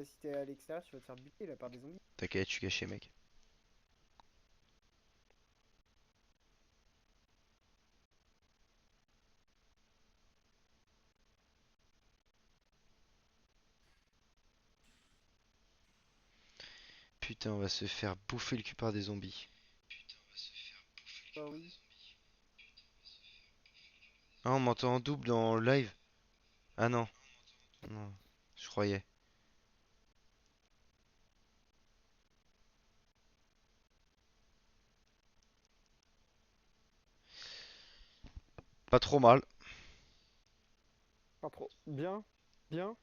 si t'es à l'extérieur, tu vas te faire buter là par des zombies. T'inquiète, je suis caché, mec. Putain, on va se faire bouffer le cul par des zombies. Ah oui. Ah, on m'entend en double dans le live? Ah non, non, je croyais. Pas trop mal. Pas trop. Bien. Bien.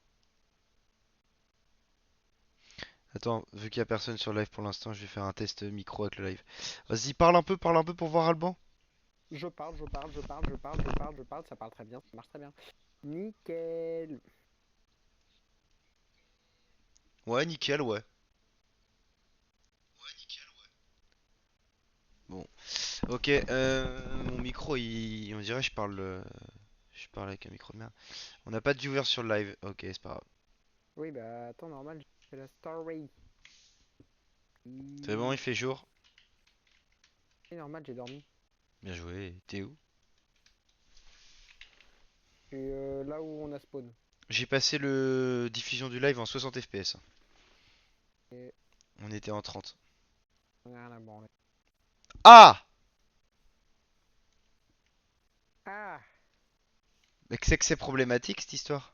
Attends, vu qu'il y a personne sur le live pour l'instant, je vais faire un test micro avec le live. Vas-y, parle un peu pour voir Alban. Je parle, je parle, je parle, je parle, je parle, je parle. Ça parle très bien, ça marche très bien. Nickel. Ouais, nickel, ouais. Bon, ok, mon micro, on dirait que je parle avec un micro de merde. On n'a pas de viewers sur le live. Ok, c'est pas grave. Oui, bah attends, normal, j'ai fait la story. C'est bon, il fait jour. C'est normal, j'ai dormi. Bien joué. T'es où? Et là où on a spawn. J'ai passé le diffusion du live en 60 fps. Et On était en 30. on a rien à branler. Ah! Ah! Mais c'est que c'est problématique cette histoire.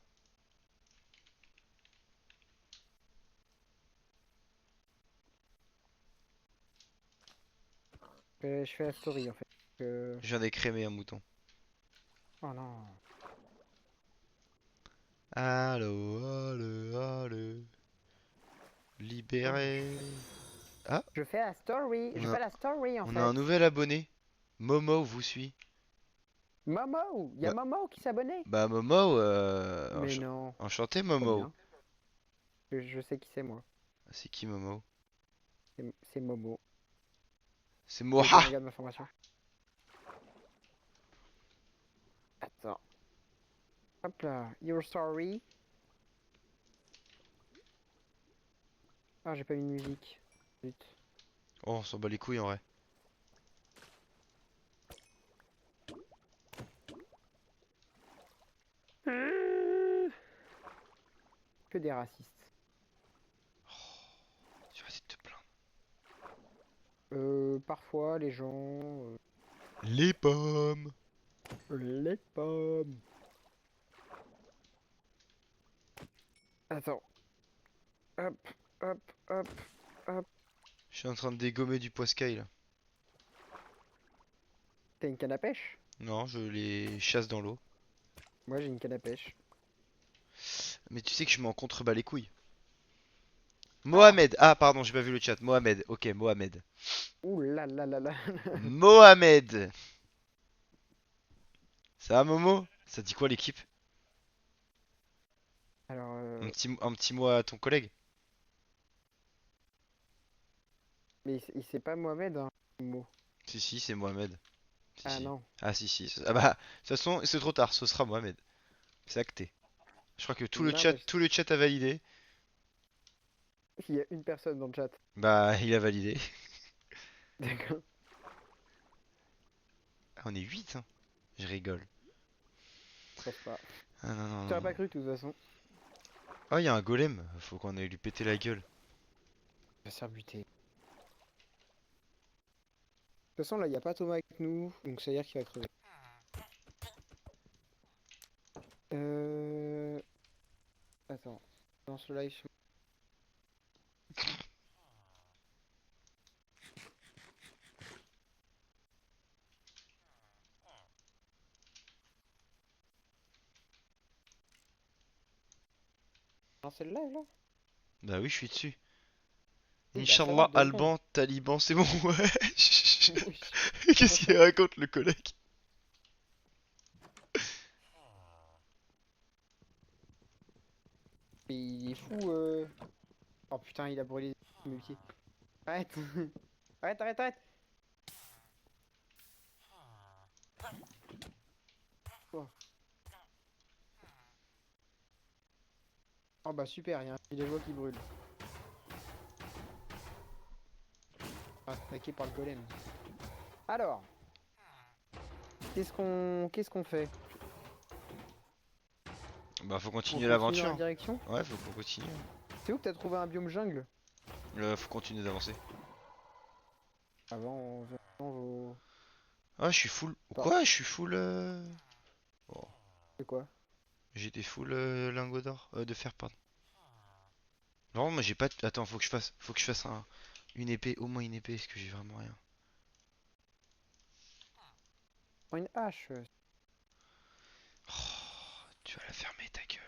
Je fais la story en fait. J'en ai crémé un mouton. Oh non. Allô, allô, allô. Oh, Libéré. Ah, je fais la story. on Je a, fais la story en on a un fait. nouvel abonné. Momo vous suit. Momo! Il y a Bah, Momo qui s'abonnait! bah Momo, Mais non. enchanté Trop Momo. bien. Je sais qui c'est moi. C'est qui Momo? C'est Momo. C'est Tu veux que je Moha! regarde ma formation? Attends. Hop là. Your story. Ah, j'ai pas mis de musique. Zut. Oh, on s'en bat les couilles en vrai. Que des racistes. Tu vas essayer de te plaindre. Parfois, les gens... Les pommes! les pommes. Attends. Hop, hop, hop, hop. Je suis en train de dégommer du poiscaille là. T'as une canne à pêche? Non, je les chasse dans l'eau. Moi, j'ai une canne à pêche. Mais tu sais que je m'en contrebats les couilles. Ah! Mohamed! Ah, pardon, j'ai pas vu le chat. Mohamed. Ok, Mohamed. Ouh là là là là. Mohamed! Ça va, Momo? Ça dit quoi l'équipe? Alors, Un petit mot à ton collègue? mais il sait pas Mohamed, hein, Mo. Si, si, c'est Mohamed. Si, Ah si. non. Ah, si, si. Ah bah, de toute façon, c'est trop tard, ce sera Mohamed. C'est acté. Je crois que Non, mais tout le chat a validé. il y a une personne dans le chat. Bah, il a validé. D'accord. Ah, on est 8, hein. Je rigole. Je pense pas. Ah, non, non, Je non, t'aurais non. pas cru de toute façon. Oh, il y a un golem. Faut qu'on aille lui péter la gueule. Il va se faire buter. De toute façon, là, il n'y a pas Thomas avec nous, donc ça veut dire qu'il va crever. Euh... Attends. Je lance le live sur... Lancer le live, là? Bah oui, je suis dessus. Oui, bah ça va, Inch'Allah, 2 secondes. Alban, Taliban, c'est bon, ouais. Wesh. Comment Qu'est-ce ça? qu'il raconte, le collègue? Mais il est fou, Oh putain, il a brûlé mes pieds. Arrête. Arrête, arrête, arrête. Oh. Oh bah super, il y a un villageois qui brûle. Ah, attaqué par le golem. Alors, qu'est-ce qu'on fait? Bah faut On continuer continue dans la l'aventure. direction? Ouais, faut qu'on continue. C'est où que t'as trouvé un biome jungle? Faut continuer d'avancer. Avant, vos... Ah, je suis full. Pas. Quoi? Je suis full. Oh, C'est quoi? j'étais full lingot d'or. De fer, pardon. Non, moi j'ai pas. Attends, faut que je fasse une épée, au moins une épée, parce que j'ai vraiment rien. Prends une hache. Oh, tu vas la fermer ta gueule.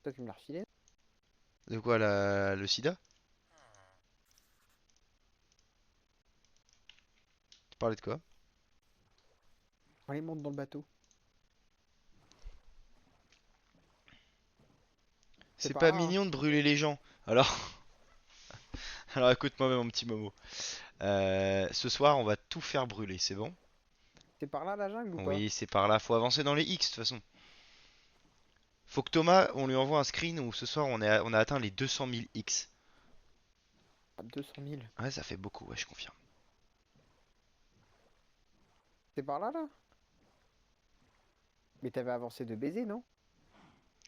Toi, tu me l'as refilé? De quoi, le sida? Tu parlais de quoi? Allez, monte dans le bateau. C'est C'est par pas là, hein. mignon de brûler les gens. Alors, alors écoute-moi, mon petit Momo. Ce soir, on va tout faire brûler, c'est bon? C'est par là la jungle ou pas? Oui, c'est par là. Faut avancer dans les X, de toute façon. Faut que Thomas, on lui envoie un screen où ce soir, on a atteint les 200 000 X. À 200 000. Ouais, ça fait beaucoup, ouais, je confirme. C'est par là, là? Mais t'avais avancé de baiser, non?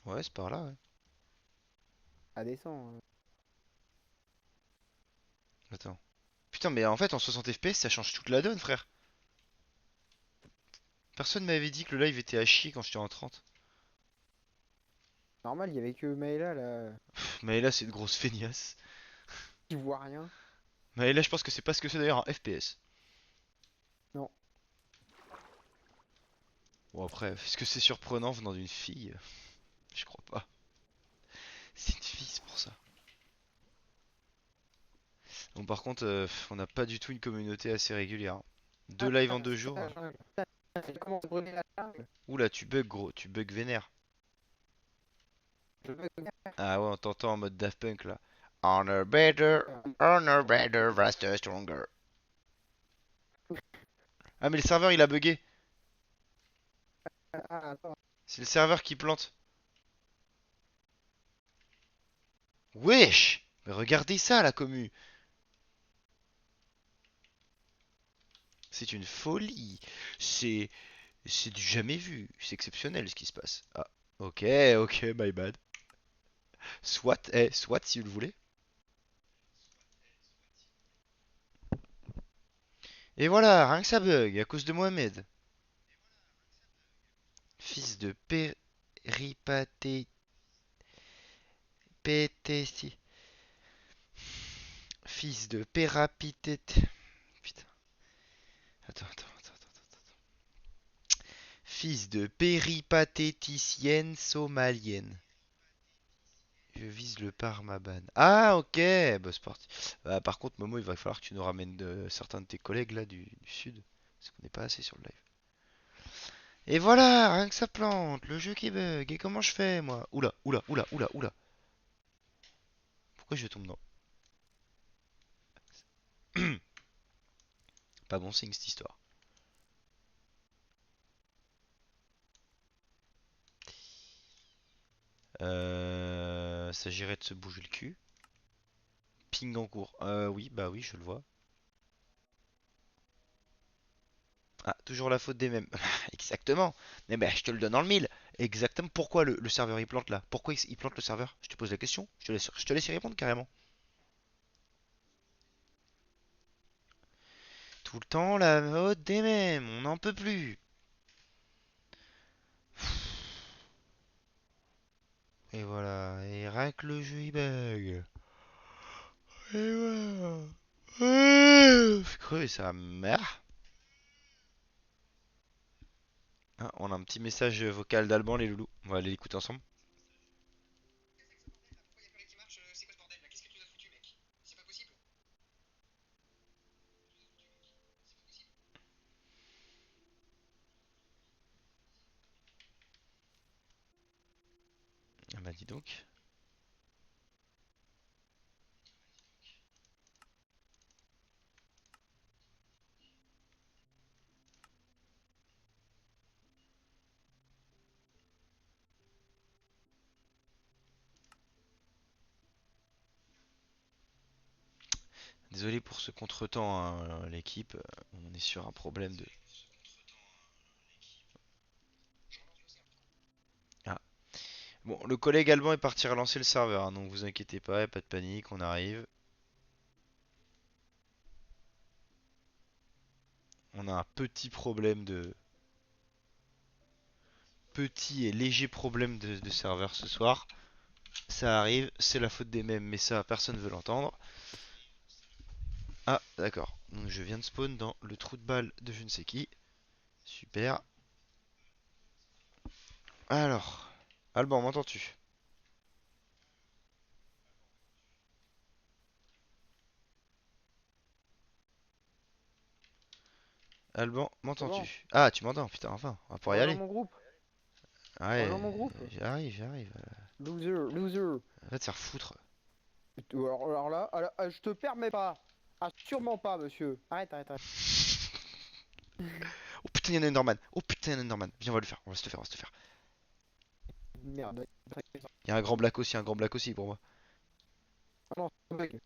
Ouais, c'est par là, ouais. À descendre. Attends. Putain, mais en fait, en 60 FPS, ça change toute la donne, frère. Personne m'avait dit que le live était à chier quand j'étais en 30. Normal, il y avait que Maëla, là. Mais là, c'est une grosse feignasse. Qui voit rien. Mais là, je pense que c'est pas ce que c'est d'ailleurs un FPS. Non. Bon, après, est-ce que c'est surprenant venant d'une fille? Je crois pas. C'est une fille, c'est pour ça. Bon, par contre, on n'a pas du tout une communauté assez régulière, hein. Deux Ah, lives en 2 jours. la jungle. Putain, comment brûler la jungle? Oula, tu bugs, gros. Tu bugs vénère. Je veux Ah ouais, on t'entend en mode Daft Punk, là. Honor better, faster, stronger. Ah, mais le serveur, il a bugué. Ah, attends. C'est le serveur qui plante. Wesh! Mais regardez ça, la commu. C'est une folie. C'est c'est du jamais vu. C'est exceptionnel ce qui se passe. Ah, ok, ok, my bad. Soit, soit si vous le voulez. Et voilà, rien que ça bug à cause de Mohamed. Fils de péripaté... pététi- Fils de pérapitét... Putain. Attends. Fils de péripatéticienne somalienne. Je vise le Parmaban. Ah, ok, bah c'est parti. Bah, par contre, Momo, il va falloir que tu nous ramènes certains de tes collègues là du sud. Parce qu'on n'est pas assez sur le live. Et voilà, rien que ça plante, le jeu qui bug. Et comment je fais, moi? Oula. Pourquoi je tombe dans... Pas bon signe cette histoire. S'agirait de se bouger le cul. Ping en cours. Oui, bah oui, je le vois. Ah, toujours la faute des mêmes. Exactement. Mais bah, je te le donne dans le mille. Exactement. Pourquoi le serveur il plante là? Pourquoi il plante le serveur? Je te pose la question. Je te laisse y répondre carrément. Tout le temps la faute des mêmes. On n'en peut plus. Et voilà. Et rien que le jeu il bug. Et voilà. Crever sa mère. Ah, on a un petit message vocal d'Alban, les loulous. On va aller l'écouter ensemble. Ah bah dis donc. Désolé pour ce contretemps, hein, l'équipe. On est sur un problème de. Ah. Bon, le collègue allemand est parti relancer le serveur, hein, donc vous inquiétez pas, y a pas de panique, on arrive. On a un petit problème de. Petit et léger problème de serveur ce soir. Ça arrive, c'est la faute des mêmes, mais ça, personne veut l'entendre. Ah, d'accord. Donc je viens de spawn dans le trou de balle de je ne sais qui. Super. Alors, Alban, m'entends-tu? Alban, Comment? m'entends-tu? Ah, tu m'entends, putain, enfin, on va pouvoir y Rejoins aller. mon groupe. Ouais, Rejoins mon groupe. j'arrive, j'arrive. Loser, loser. Va te faire foutre. Alors là, je te permets pas. Ah, sûrement pas, monsieur. Arrête, arrête, arrête. Oh putain, il y en a une Norman. Oh putain, il y en a une Norman. Viens, on va le faire, on va se le faire, on va se le faire. Merde. Il y a un grand black aussi, un grand black aussi pour moi. Ah non, c'est un bug.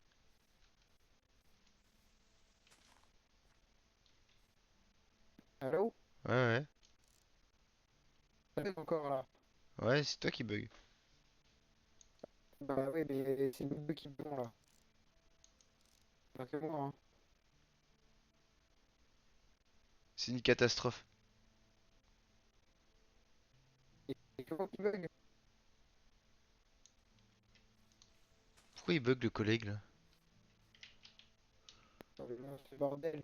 Allô? Ouais, ouais. Ça bug encore là. Ouais, c'est toi qui bug. Bah oui, mais c'est nous deux qui bug là. Pas que moi, hein. C'est une catastrophe. C'est que moi qui bug. Pourquoi il bug le collègue là? Non, mais non, c'est bordel.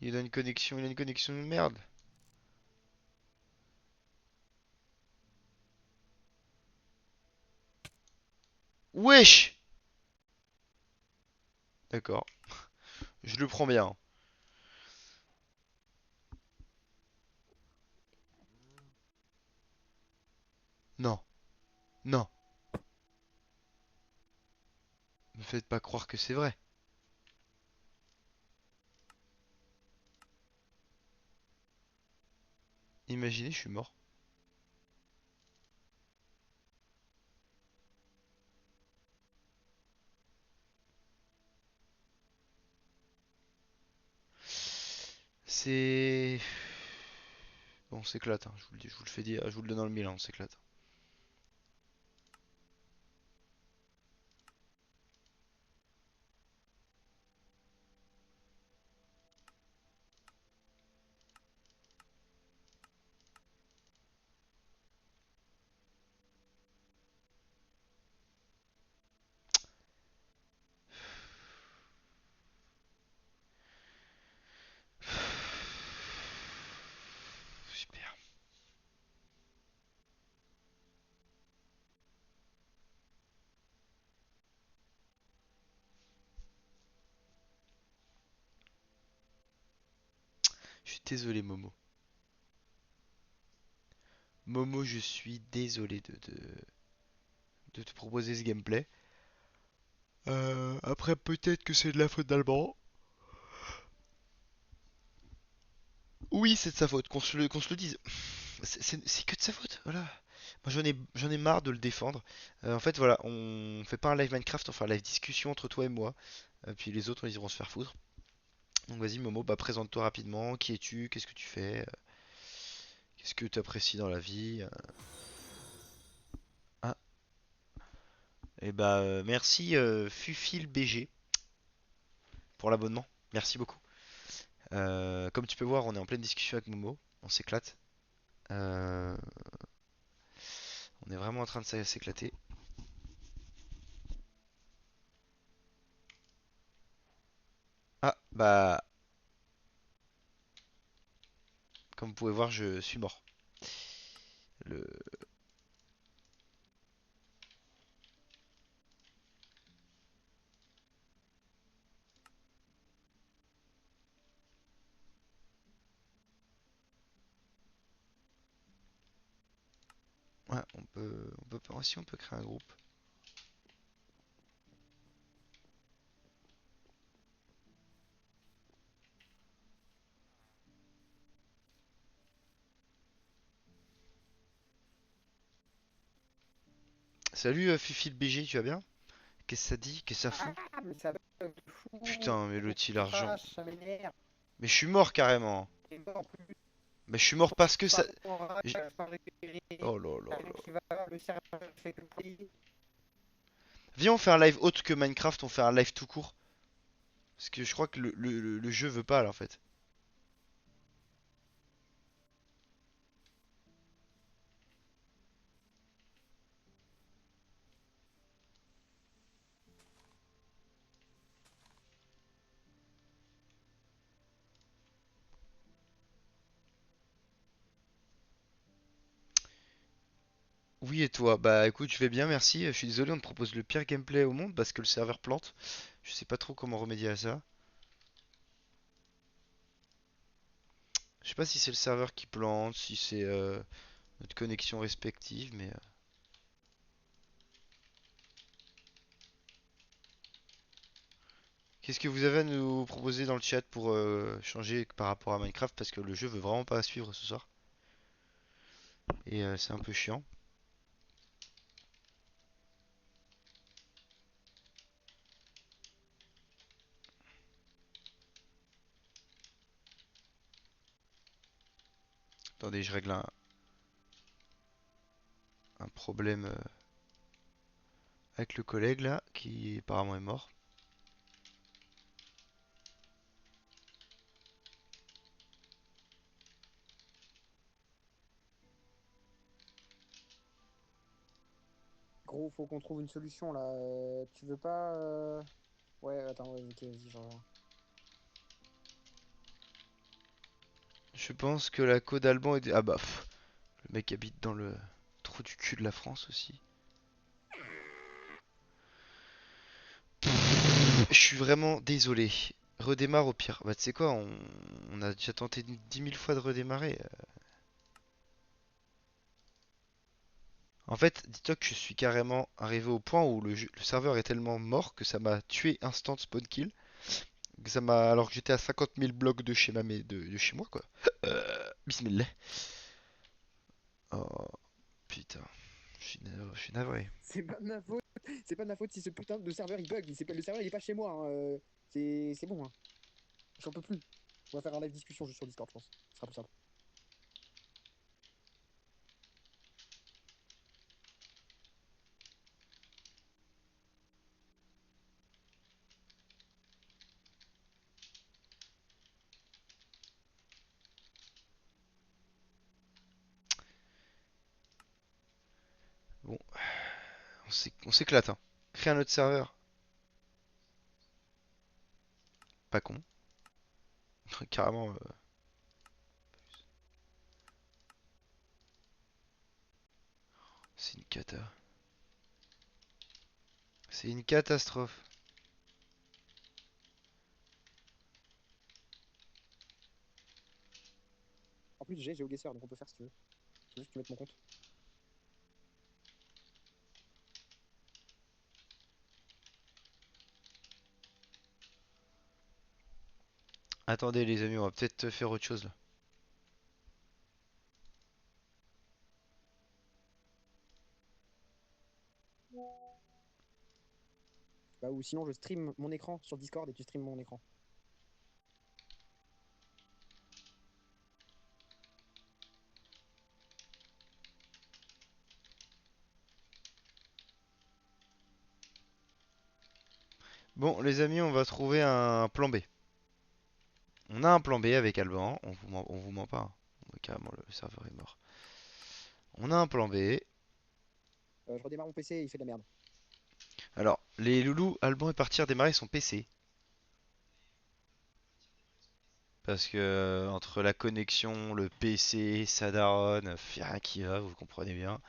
Il a une connexion de merde. Wesh! D'accord, je le prends bien. Non, non, me faites pas croire que c'est vrai. Imaginez, je suis mort. C'est... Bon, on s'éclate, hein, je vous le dis, je vous le fais dire, je vous le donne dans le mille, hein, on s'éclate. Super. Je suis désolé, Momo. Momo, je suis désolé de te proposer ce gameplay. Après, peut-être que c'est de la faute d'Alban. Oui, c'est de sa faute, qu'on se le dise. C'est que de sa faute, voilà. Moi, j'en ai marre de le défendre. En fait, voilà, on fait pas un live Minecraft, on fait un live discussion entre toi et moi. Puis les autres, ils iront se faire foutre. Donc vas-y, Momo, bah présente-toi rapidement. Qui es-tu? Qu'est-ce que tu fais? Qu'est-ce que tu apprécies dans la vie? Ah, et bah merci Fufil BG pour l'abonnement. Merci beaucoup. Comme tu peux voir, on est en pleine discussion avec Momo. On s'éclate. Euh, on est vraiment en train de s'éclater. Ah, bah, comme vous pouvez voir, je suis mort. Le... Ouais, si on peut créer un groupe. Salut Fufil BG, tu vas bien? Qu'est-ce que ça dit? Qu'est-ce que ça fout? Ah, mais ça bug de fou. Putain, mais l'autre il a argent. Ça m'énerve. Mais je suis mort carrément. Et moi, en plus, Mais je suis mort parce que ça. pas en rage, j'- pas récupérer. Oh là là Rien là. qui va, le serveur fait que payer. Viens, on fait un live autre que Minecraft, on fait un live tout court. Parce que je crois que le jeu veut pas là en fait. Oui, et toi? Bah écoute, je vais bien, merci. Je suis désolé, on te propose le pire gameplay au monde parce que le serveur plante. Je sais pas trop comment remédier à ça. Je sais pas si c'est le serveur qui plante, si c'est notre connexion respective, mais... Qu'est-ce que vous avez à nous proposer dans le chat pour changer par rapport à Minecraft? Parce que le jeu veut vraiment pas suivre ce soir. Et c'est un peu chiant. Attendez, je règle un problème avec le collègue là, qui apparemment est mort. Gros, faut qu'on trouve une solution là. Tu veux pas. Ouais, attends, ouais, ok, vas-y, genre. Je pense que la côte d'Alban est... Ah bah, le mec habite dans le trou du cul de la France aussi. Je suis vraiment désolé. Redémarre au pire. Bah tu sais quoi, on a déjà tenté 10 000 fois de redémarrer. En fait, dis-toi que je suis carrément arrivé au point où le serveur est tellement mort que ça m'a tué instant spawn kill. Que ça m'a alors que j'étais à 50 000 blocs de chez de chez moi quoi. Bismillah. Oh putain, je suis navré. C'est pas de ma faute. C'est pas de ma faute si ce putain de serveur il bug. Le serveur il est pas chez moi, hein. C'est bon, hein. J'en peux plus. On va faire un live discussion juste sur Discord, je pense. Ce sera plus simple. Bon, on s'éclate hein. Crée un autre serveur. Pas con. Carrément. C'est une cata. C'est une catastrophe. En plus, j'ai GeoGuessr, donc on peut faire si tu veux. Faut juste que tu mettes mon compte. Attendez les amis, on va peut-être faire autre chose là. Bah, ou sinon, je stream mon écran sur Discord et tu stream mon écran. Bon les amis, on va trouver un plan B. On a un plan B avec Alban, on vous ment pas, hein. Carrément le serveur est mort. On a un plan B. Je redémarre mon PC et il fait de la merde. Alors, les loulous, Alban est parti redémarrer son PC. Parce que entre la connexion, le PC, sa daronne, y a rien qui va, vous comprenez bien.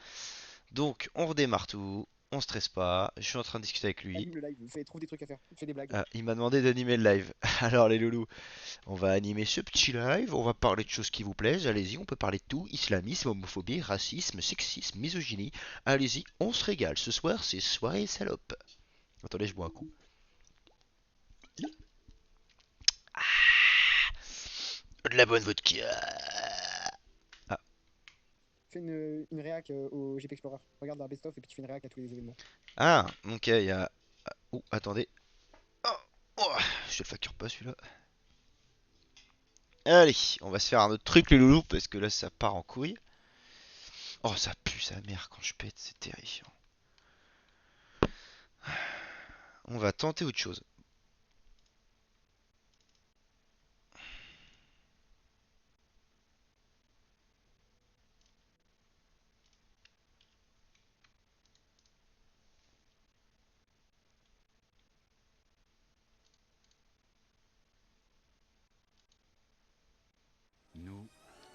Donc, on redémarre tout, on stresse pas, je suis en train de discuter avec lui. Anime le live, trouve des trucs à faire, fais des blagues. Ah, il m'a demandé d'animer le live. Alors les loulous, on va animer ce petit live, on va parler de choses qui vous plaisent, allez-y, on peut parler de tout, islamisme, homophobie, racisme, sexisme, misogynie, allez-y, on se régale, ce soir c'est soirée salope. Attendez, je bois un coup. De la bonne vodka. Ah, Fais une réac au GP Explorer. Regarde la best-of et puis tu fais une réac à tous les événements. ah ok, il y a Oh, attendez. Oh, oh, je le facture pas celui-là. Allez, on va se faire un autre truc les loulous parce que là ça part en couille. Oh ça pue sa mère quand je pète, c'est terrifiant. On va tenter autre chose. Nous,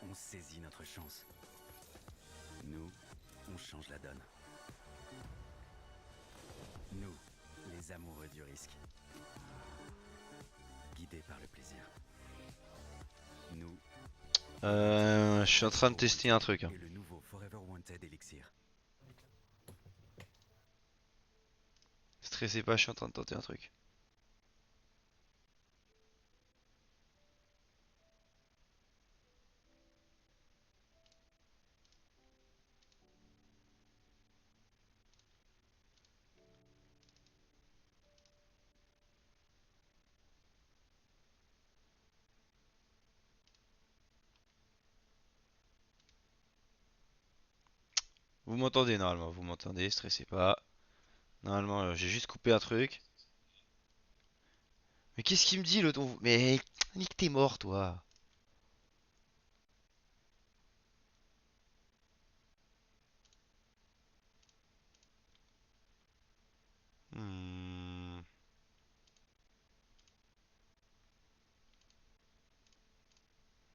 on saisit notre chance. Nous, on change la donne. Nous, les amoureux du risque. Guidés par le plaisir. Nous, Je suis en train de tester un truc, hein. et le nouveau Forever Wanted Elixir. Stressez pas, je suis en train de tenter un truc. Vous m'entendez normalement, vous m'entendez, stressez pas. Normalement, j'ai juste coupé un truc. Mais qu'est-ce qu'il me dit le ton? Mais nique t'es mort toi. Hmm.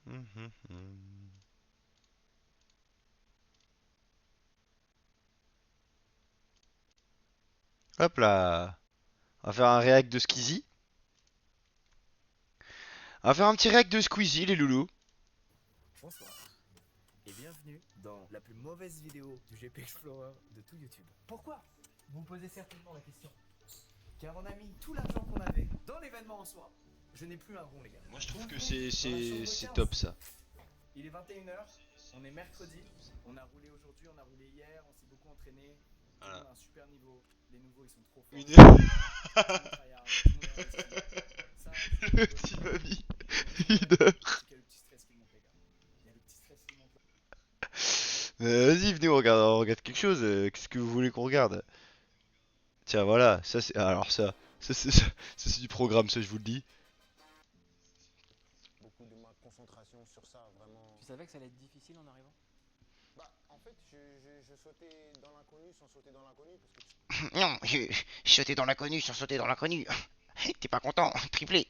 Mhm, mhm. Hop là. On va faire un react de Squeezie. On va faire un petit react de Squeezie les loulous. Bonsoir et bienvenue dans la plus mauvaise vidéo du GP Explorer de tout YouTube. Pourquoi? Vous me posez certainement la question. Car on a mis tout l'argent qu'on avait dans l'événement en soi. Je n'ai plus un rond les gars. Moi je trouve que Bienvenue dans la chambre c'est 15. top ça. Il est 21h, on est mercredi, on a roulé aujourd'hui, on a roulé hier, on s'est beaucoup entraîné. Tout le Voilà. monde a un super niveau, les nouveaux ils sont trop forts. Une... Tout le monde tryhard, tout le monde est investi. Ça, c'est une Le bonne petit nouvelle. mamie. La Il mauvaise nouvelle, dort. c'est qu'il y a le petit stress qui monte les gars. Il y a le petit stress qui monte là. Vas-y, venez, on regarde quelque chose. Qu'est-ce que vous voulez qu'on regarde? Tiens, voilà, ça c'est. Alors ça, c'est du programme, ça je vous le dis. Beaucoup de ma concentration sur ça, vraiment. Tu savais que ça allait être difficile en arrivant? Bah, en fait, je sautais dans l'inconnu sans sauter dans l'inconnu parce que tu Non, j'ai sauté dans l'inconnu sans sauter dans l'inconnu. T'es pas content, triplé.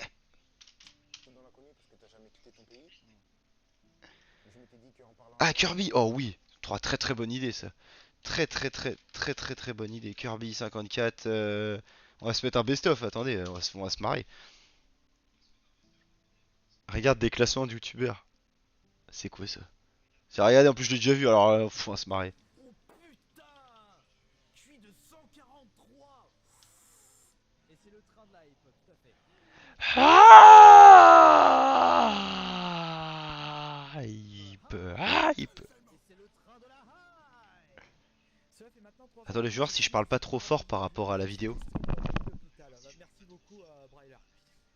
sautes dans l'inconnu parce que t'as jamais quitté ton pays. Mais je m'étais dit qu'en parlant Ah, avec toi, Kirby, oh oui. Très très bonne idée ça. Très bonne idée. Kirby 54. On va se mettre un best-of, attendez, on va se marrer. Regarde des classements de youtubeurs. C'est quoi ça? C'est regardez, en plus je l'ai déjà vu, alors on va se marrer. Oh putain! Je suis de 143! Et c'est le train de la hype, tout à fait. Hype, hype. Et c'est le train de la high! Cela fait maintenant 3 fois Attendez, que je vais voir je si je suis parle pas sur trop un fort par rapport à la vidéo. l'hôpital. Bah, merci beaucoup Bryler.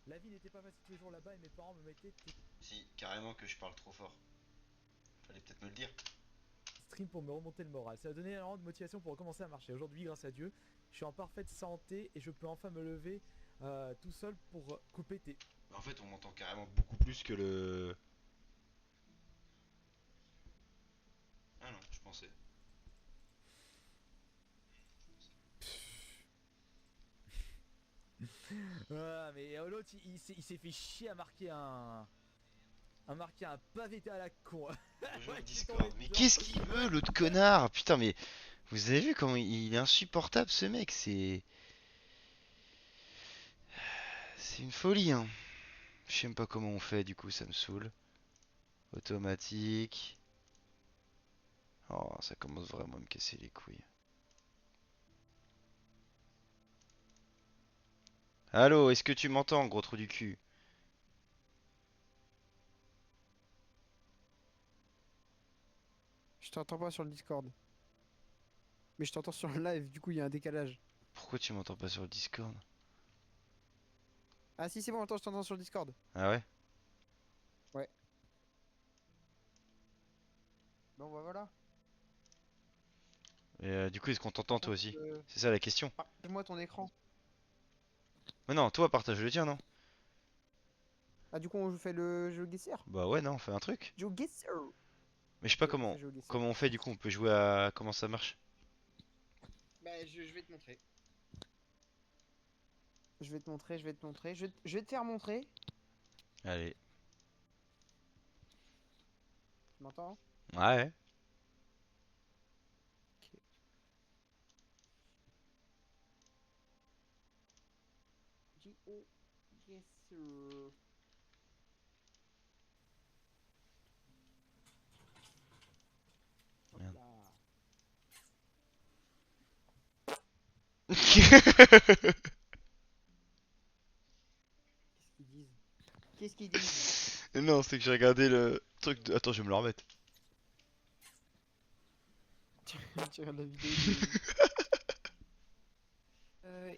La vie n'était pas facile tous les jours là-bas et mes parents me mettaient des Si, carrément que je parle trop fort. Fallait peut-être me le dire. streams pour me remonter le moral. Ça a donné énormément de motivation pour recommencer à marcher. Aujourd'hui, grâce à Dieu, je suis en parfaite santé et je peux enfin me lever tout seul pour couper tes... En fait, on m'entend carrément beaucoup plus que le. Ah non, je pensais. Ah, mais l'autre, il s'est fait chier à marquer un pavé à la con. Bonjour Ouais, il est Discord. tombé Mais dedans. qu'est-ce qu'il veut, l'autre connard? Putain, mais vous avez vu comment il est insupportable ce mec? C'est une folie, hein. Je sais même pas comment on fait, du coup, ça me saoule. Automatique. Oh, ça commence vraiment à me casser les couilles. Allô, est-ce que tu m'entends, gros trou du cul? je t'entends pas sur le Discord. Mais je t'entends sur le live, du coup il y a un décalage. Pourquoi tu m'entends pas sur le Discord? Ah si, c'est bon, attends, je t'entends sur le Discord. Ah ouais? Ouais. Bon, bah voilà. Et du coup, est-ce qu'on t'entend Par toi contre, aussi? C'est ça la question. partage-moi ton écran. Mais non, toi partage le tien, non? Ah, du coup, on fait le jeu Guesser. Bah ouais, non, on fait un truc. Joe Guesser. Mais je sais pas Ok, on comment fait Joe Guesser. comment on fait du coup, on peut jouer à comment ça marche. Bah, je vais te montrer. Je vais te montrer, je vais te montrer. Je vais te faire montrer. Allez. Tu m'entends? Ouais. Ok. Joe Guesser. Hop Merde. là. Qu'est-ce qu'ils disent? Qu'est-ce qu'ils disent? Non, c'est que j'ai regardé le truc de... Attends, je vais me le remettre. Tu regardes la vidéo de...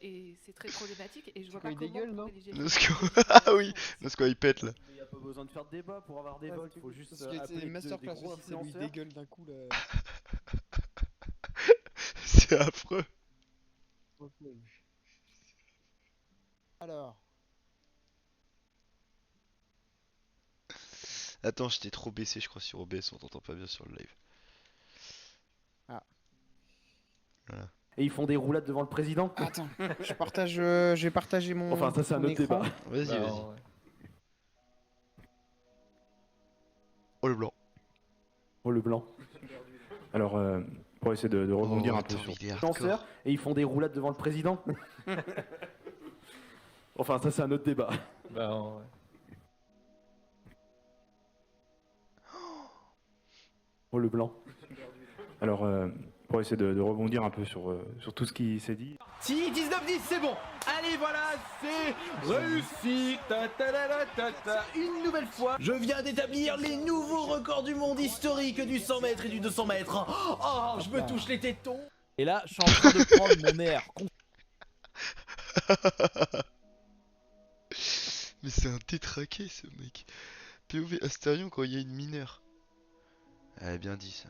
Et c'est très problématique et je vois quand pas il comment dégueule, pour non rédiger Nosco. les différentes Ah oui, versions. Nosco il pète là. Mais y a pas besoin de faire de débat pour avoir des votes, faut juste Parce que c'est appeler une masterclass des gros aussi, ça lui influenceurs. dégueule d'un coup là. C'est affreux. Ok. Alors, Attends, je t'ai trop baissé, je crois, sur OBS, on t'entend pas bien sur le live. Et ils font des roulades devant le président. attends, je vais partager mon, Enfin, ça c'est un mon autre écran. débat. Vas-y, Bah, vas-y. ouais. Oh le blanc. Oh le blanc. Alors, pour essayer de rebondir Oh, un peu attends, sur il est les hardcore. influenceurs, et ils font des roulades devant le président. Enfin, ça c'est un autre débat. Bah, ouais. Oh le blanc. Alors, pour essayer de rebondir un peu sur tout ce qui s'est dit. Si, 19-10, c'est bon. Allez, voilà, c'est réussi. Ta ta la la ta ta. Une nouvelle fois, je viens d'établir les nouveaux records du monde historique du 100 mètres et du 200 mètres. Oh, je me touche les tétons. Et là, je suis en train de prendre mon air. Mais c'est un tétraqué ce mec. POV Astérion quand il y a une mineure. Elle bien dit ça.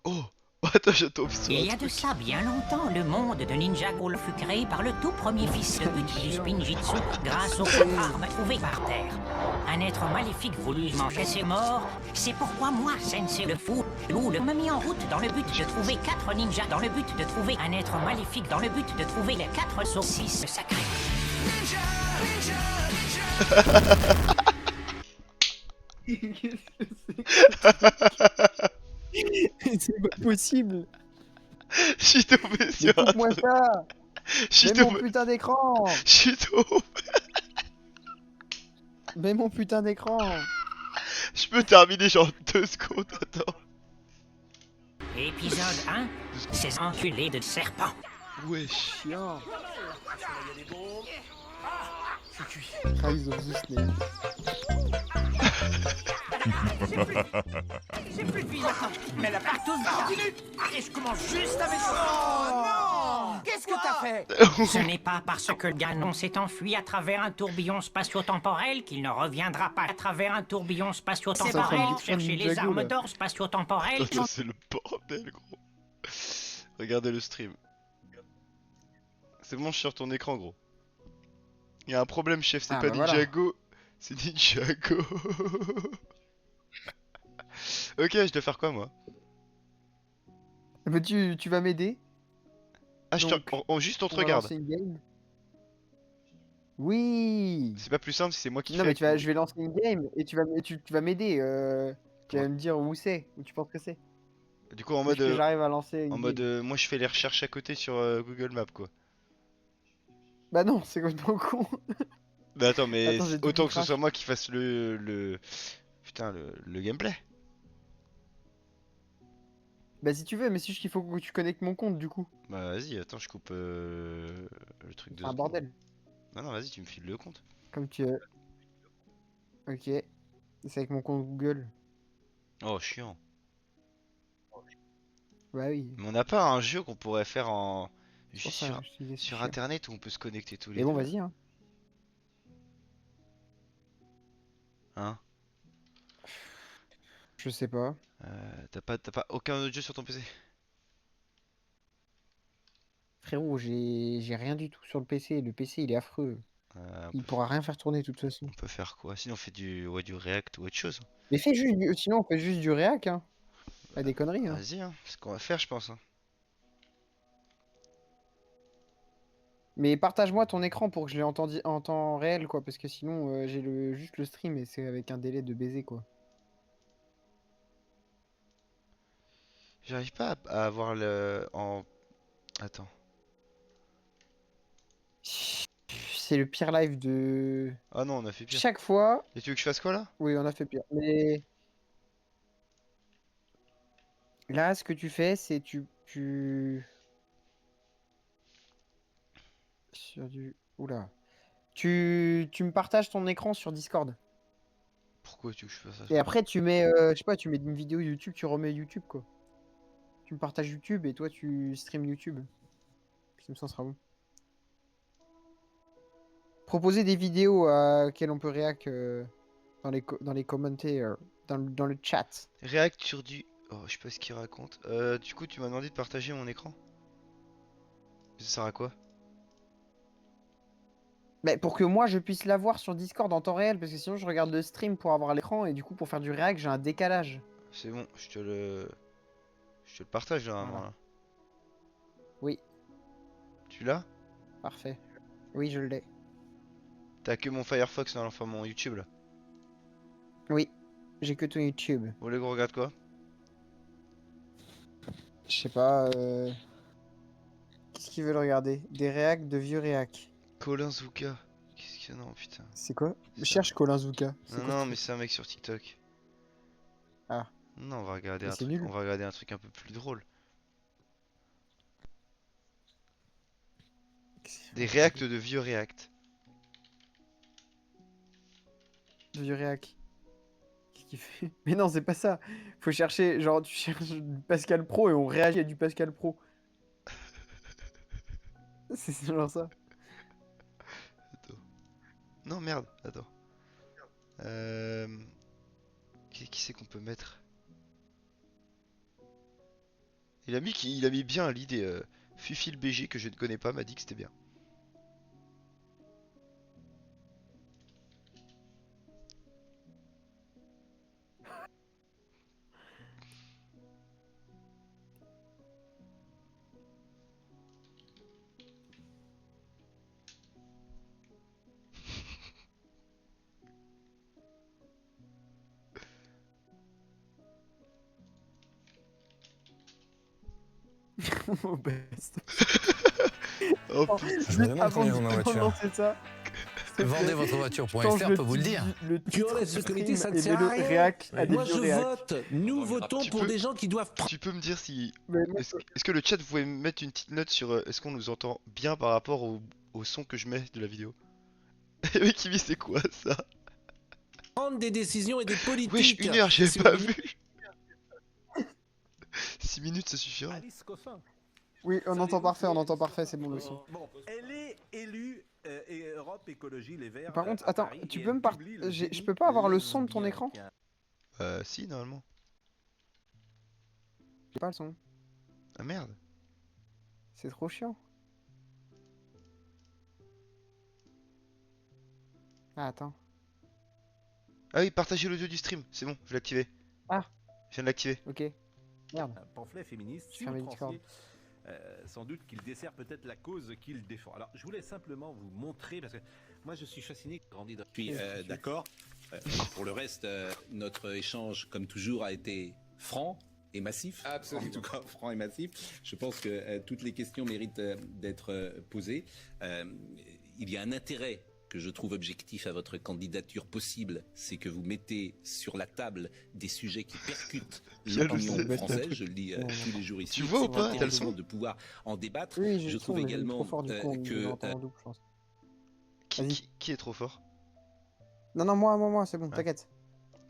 Oh, attends, je tombe sur Il un y a de truc. ça bien longtemps, le monde de Ninjago fut créé par le tout premier fils de but du Spinjitzu grâce aux armes trouvées par terre. Un être maléfique voulut manger ses morts. C'est pourquoi moi, Sensei le fou, me mis en route dans le but de trouver 4 ninjas, dans le but de trouver un être maléfique, dans le but de trouver les 4 saucisses sacrées. C'est pas possible. Je suis tombé Mais sur un coupe-moi truc. ça. Je suis Mets mon tombé. putain d'écran. Je suis tombé. Mets mon putain d'écran. Je peux terminer genre 2 secondes, attends. Épisode 1, ces enculés de serpents. Wesh. Chiant. Rise of the Snake. J'ai plus de vie maintenant, mais la partouze continue. Et je commence juste avec... Oh non! Qu'est-ce que t'as fait? Ce n'est pas parce que le Ganon s'est enfui à travers un tourbillon spatio-temporel qu'il ne reviendra pas à travers un tourbillon spatio-temporel C'est chercher les Ninjago, armes là. d'or spatio-temporelles. Attends, c'est le bordel, gros. Regardez le stream. C'est bon, je suis sur ton écran, gros. Il y a un problème, chef, c'est Ah, pas bah voilà. Ninjago, c'est Ninjago. Ok, je dois faire quoi, moi? Mais tu vas m'aider. Ah, Donc, juste on te On va regarde. lancer une game. Oui. C'est pas plus simple si c'est moi qui Non fais. mais je vais lancer une game et tu vas m'aider. Tu vas Comment me dire où c'est, où tu penses que c'est. Du coup, en Est-ce mode, que j'arrive à lancer une en mode, game. moi je fais les recherches à côté sur Google Maps, quoi. Bah non, c'est complètement con. Bah attends, mais Attends, j'ai tout autant qui que ce crache. soit moi qui fasse putain, le gameplay. Bah si tu veux, mais c'est juste qu'il faut que tu connectes mon compte du coup. Bah vas-y, attends, je coupe le truc de C'est un secondes. bordel. Non, non, vas-y, tu me files le compte. Comme tu... Ok. C'est avec mon compte Google. Oh, chiant. Bah oui. Mais on n'a pas un jeu qu'on pourrait faire en C'est pour juste ça, sur, je te disais, c'est sur chiant. internet où on peut se connecter tous les Mais bon, deux. vas-y, hein. Hein? Je sais pas. T'as pas aucun autre jeu sur ton PC? Frérot, j'ai rien du tout sur le PC. Le PC, il est affreux. On Il peut, pourra rien faire tourner de toute façon. on peut faire quoi? Sinon on fait du React ou autre chose. Mais fais juste sinon, on fait juste du réac, hein. Pas des conneries, hein. Vas-y, hein, c'est ce qu'on va faire, je pense. Hein. Mais partage-moi ton écran pour que je l'ai entendu en temps réel, quoi. Parce que sinon, j'ai juste le stream et c'est avec un délai de baiser, quoi. J'arrive pas à avoir le en. Attends. C'est le pire live de... Ah non, on a fait pire. Chaque fois... Et tu veux que je fasse quoi là? Oui, on a fait pire. Mais... Là, ce que tu fais, c'est Sur du... Oula. Tu me partages ton écran sur Discord. Pourquoi tu veux que je fasse ça? Et après, tu mets... je sais pas, tu mets une vidéo YouTube, tu remets YouTube, quoi. Tu me partages YouTube et toi, tu stream YouTube. Comme ça sera bon. Proposer des vidéos à quelles on peut réac dans les commentaires, dans le chat. React sur du. Oh, je sais pas ce qu'il raconte. Du coup, tu m'as demandé de partager mon écran. Ça sert à quoi? Mais pour que moi je puisse l'avoir sur Discord en temps réel, parce que sinon je regarde le stream pour avoir l'écran et du coup pour faire du réac j'ai un décalage. C'est bon, je te le partage là, Voilà. là. Oui, Tu l'as? parfait. Oui, je l'ai. T'as que mon Firefox, non, enfin mon YouTube là. Oui, j'ai que ton YouTube. Vous voulez qu'on regarde quoi? Je sais pas. Qu'est-ce qu'ils veulent regarder? Des réacs, de vieux réacs. Colin Zuka. Qu'est-ce qu'il y a? Non, putain. C'est quoi? Ça. Cherche Colin Zuka. C'est Non, quoi ce non, truc? mais c'est un mec sur TikTok. Ah. Non, on va regarder Mais un c'est truc. nul. On va regarder un truc un peu plus drôle. Des réacts de vieux réacts. De vieux réacs. Qu'est-ce qu'il fait? Mais non, c'est pas ça. Faut chercher, genre tu cherches du Pascal Pro et on réagit à du Pascal Pro. C'est genre ça. Attends. Non, merde, attends. Qui c'est qu'on peut mettre? Il a mis bien l'idée. Fufil BG que je ne connais pas m'a dit que c'était bien. Oh, best. Oh Oh, putain. Je me demande combien Avant vaut ma de voiture. lancer ça, s'il te Vendez plaît, votre voiture.fr change peut vous le dire. le Tu titre enlèves ce du comité, stream ça ne et sert à mets-le rien. réac à des Moi vieux je réacs. vote. Nous votons Tu pour peux- des gens qui doivent. Tu peux me dire si. Mais moi, Est-ce que le chat vous pouvez me mettre une petite note sur est-ce qu'on nous entend bien par rapport au son que je mets de la vidéo? Et le mec qui dit c'est quoi ça? Prendre des décisions et des politiques. Wesh, 1 heure, j'ai Si pas vous- vu. 6 minutes ça suffira. Alice Coffin. oui, on entend parfait, c'est bon le son. Bon, elle est élue et Europe Écologie Les Verts. Par contre, à attends, Paris, tu et peux elle me publie le je déni peux pas avoir le Les son de ton Bien, écran? qui a- Si, normalement. J'ai pas le son. Ah merde. C'est trop chiant. Ah, attends. Ah oui, partagez l'audio du stream, c'est bon, je l'ai activé. Ah. Je viens de l'activer. Ok. Merde. Un pamphlet féministe Je ferme sur Discord. sans doute qu'il dessert peut-être la cause qu'il défend. Alors, je voulais simplement vous montrer, parce que moi, je suis fasciné. Grandi dans- Puis, d'accord. Pour le reste, notre échange, comme toujours, a été franc et massif. Absolument. En tout cas, franc et massif. Je pense que toutes les questions méritent d'être posées. Il y a un intérêt que je trouve objectif à votre candidature possible, c'est que vous mettez sur la table des sujets qui percutent Je le l'opinion sais. française. Je le dis tous les jours ici. Tu vois ou C'est pas? T'as le intéressant son? de pouvoir en débattre. Oui, j'ai Je le trouve son, mais il est également trop fort du coup, on que l'entend en double, je pense. Vas-y. Qui est trop fort? Non, non, moi, c'est bon, Ah. t'inquiète.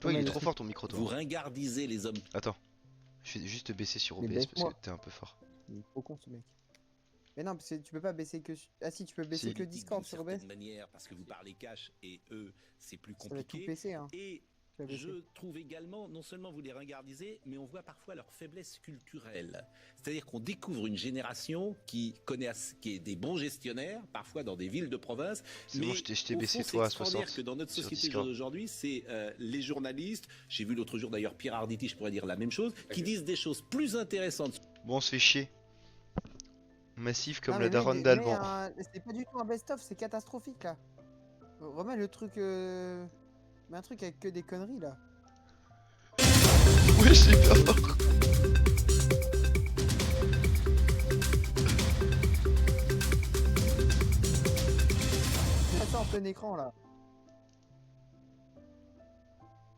Toi, il est mais- trop fort ton micro, toi. vous ringardisez les hommes. Attends. Je vais juste te baisser sur Mais OBS parce baisse-moi. que t'es un peu fort. Il est trop con ce mec. Mais non, parce que tu peux pas baisser que. Ah si, tu peux baisser Si. que Discord sur OBS. D'une certaine manière, parce que vous parlez cash et eux, c'est plus Ça va tout compliqué. PC, hein. Et Tu vas baisser. je trouve également, non seulement vous les regardisez, mais on voit parfois leur faiblesse culturelle. C'est-à-dire qu'on découvre une génération qui connaît, qui est des bons gestionnaires, parfois dans des villes de province. C'est Mais bon, je t'ai au baissé fond, toi à c'est extraordinaire 60 que dans notre sur société Discord. d'aujourd'hui, c'est les journalistes. J'ai vu l'autre jour d'ailleurs Pierre Arditi, je pourrais dire la même chose, qui disent des choses plus intéressantes. Bon, on se fait chier. Massif comme Non, la mais daronne mets d'Alban. c'est pas du tout un best-of, c'est catastrophique là. Remets le truc. Mets un truc avec que des conneries là. Ouais, j'ai peur. Mets ça en plein écran là.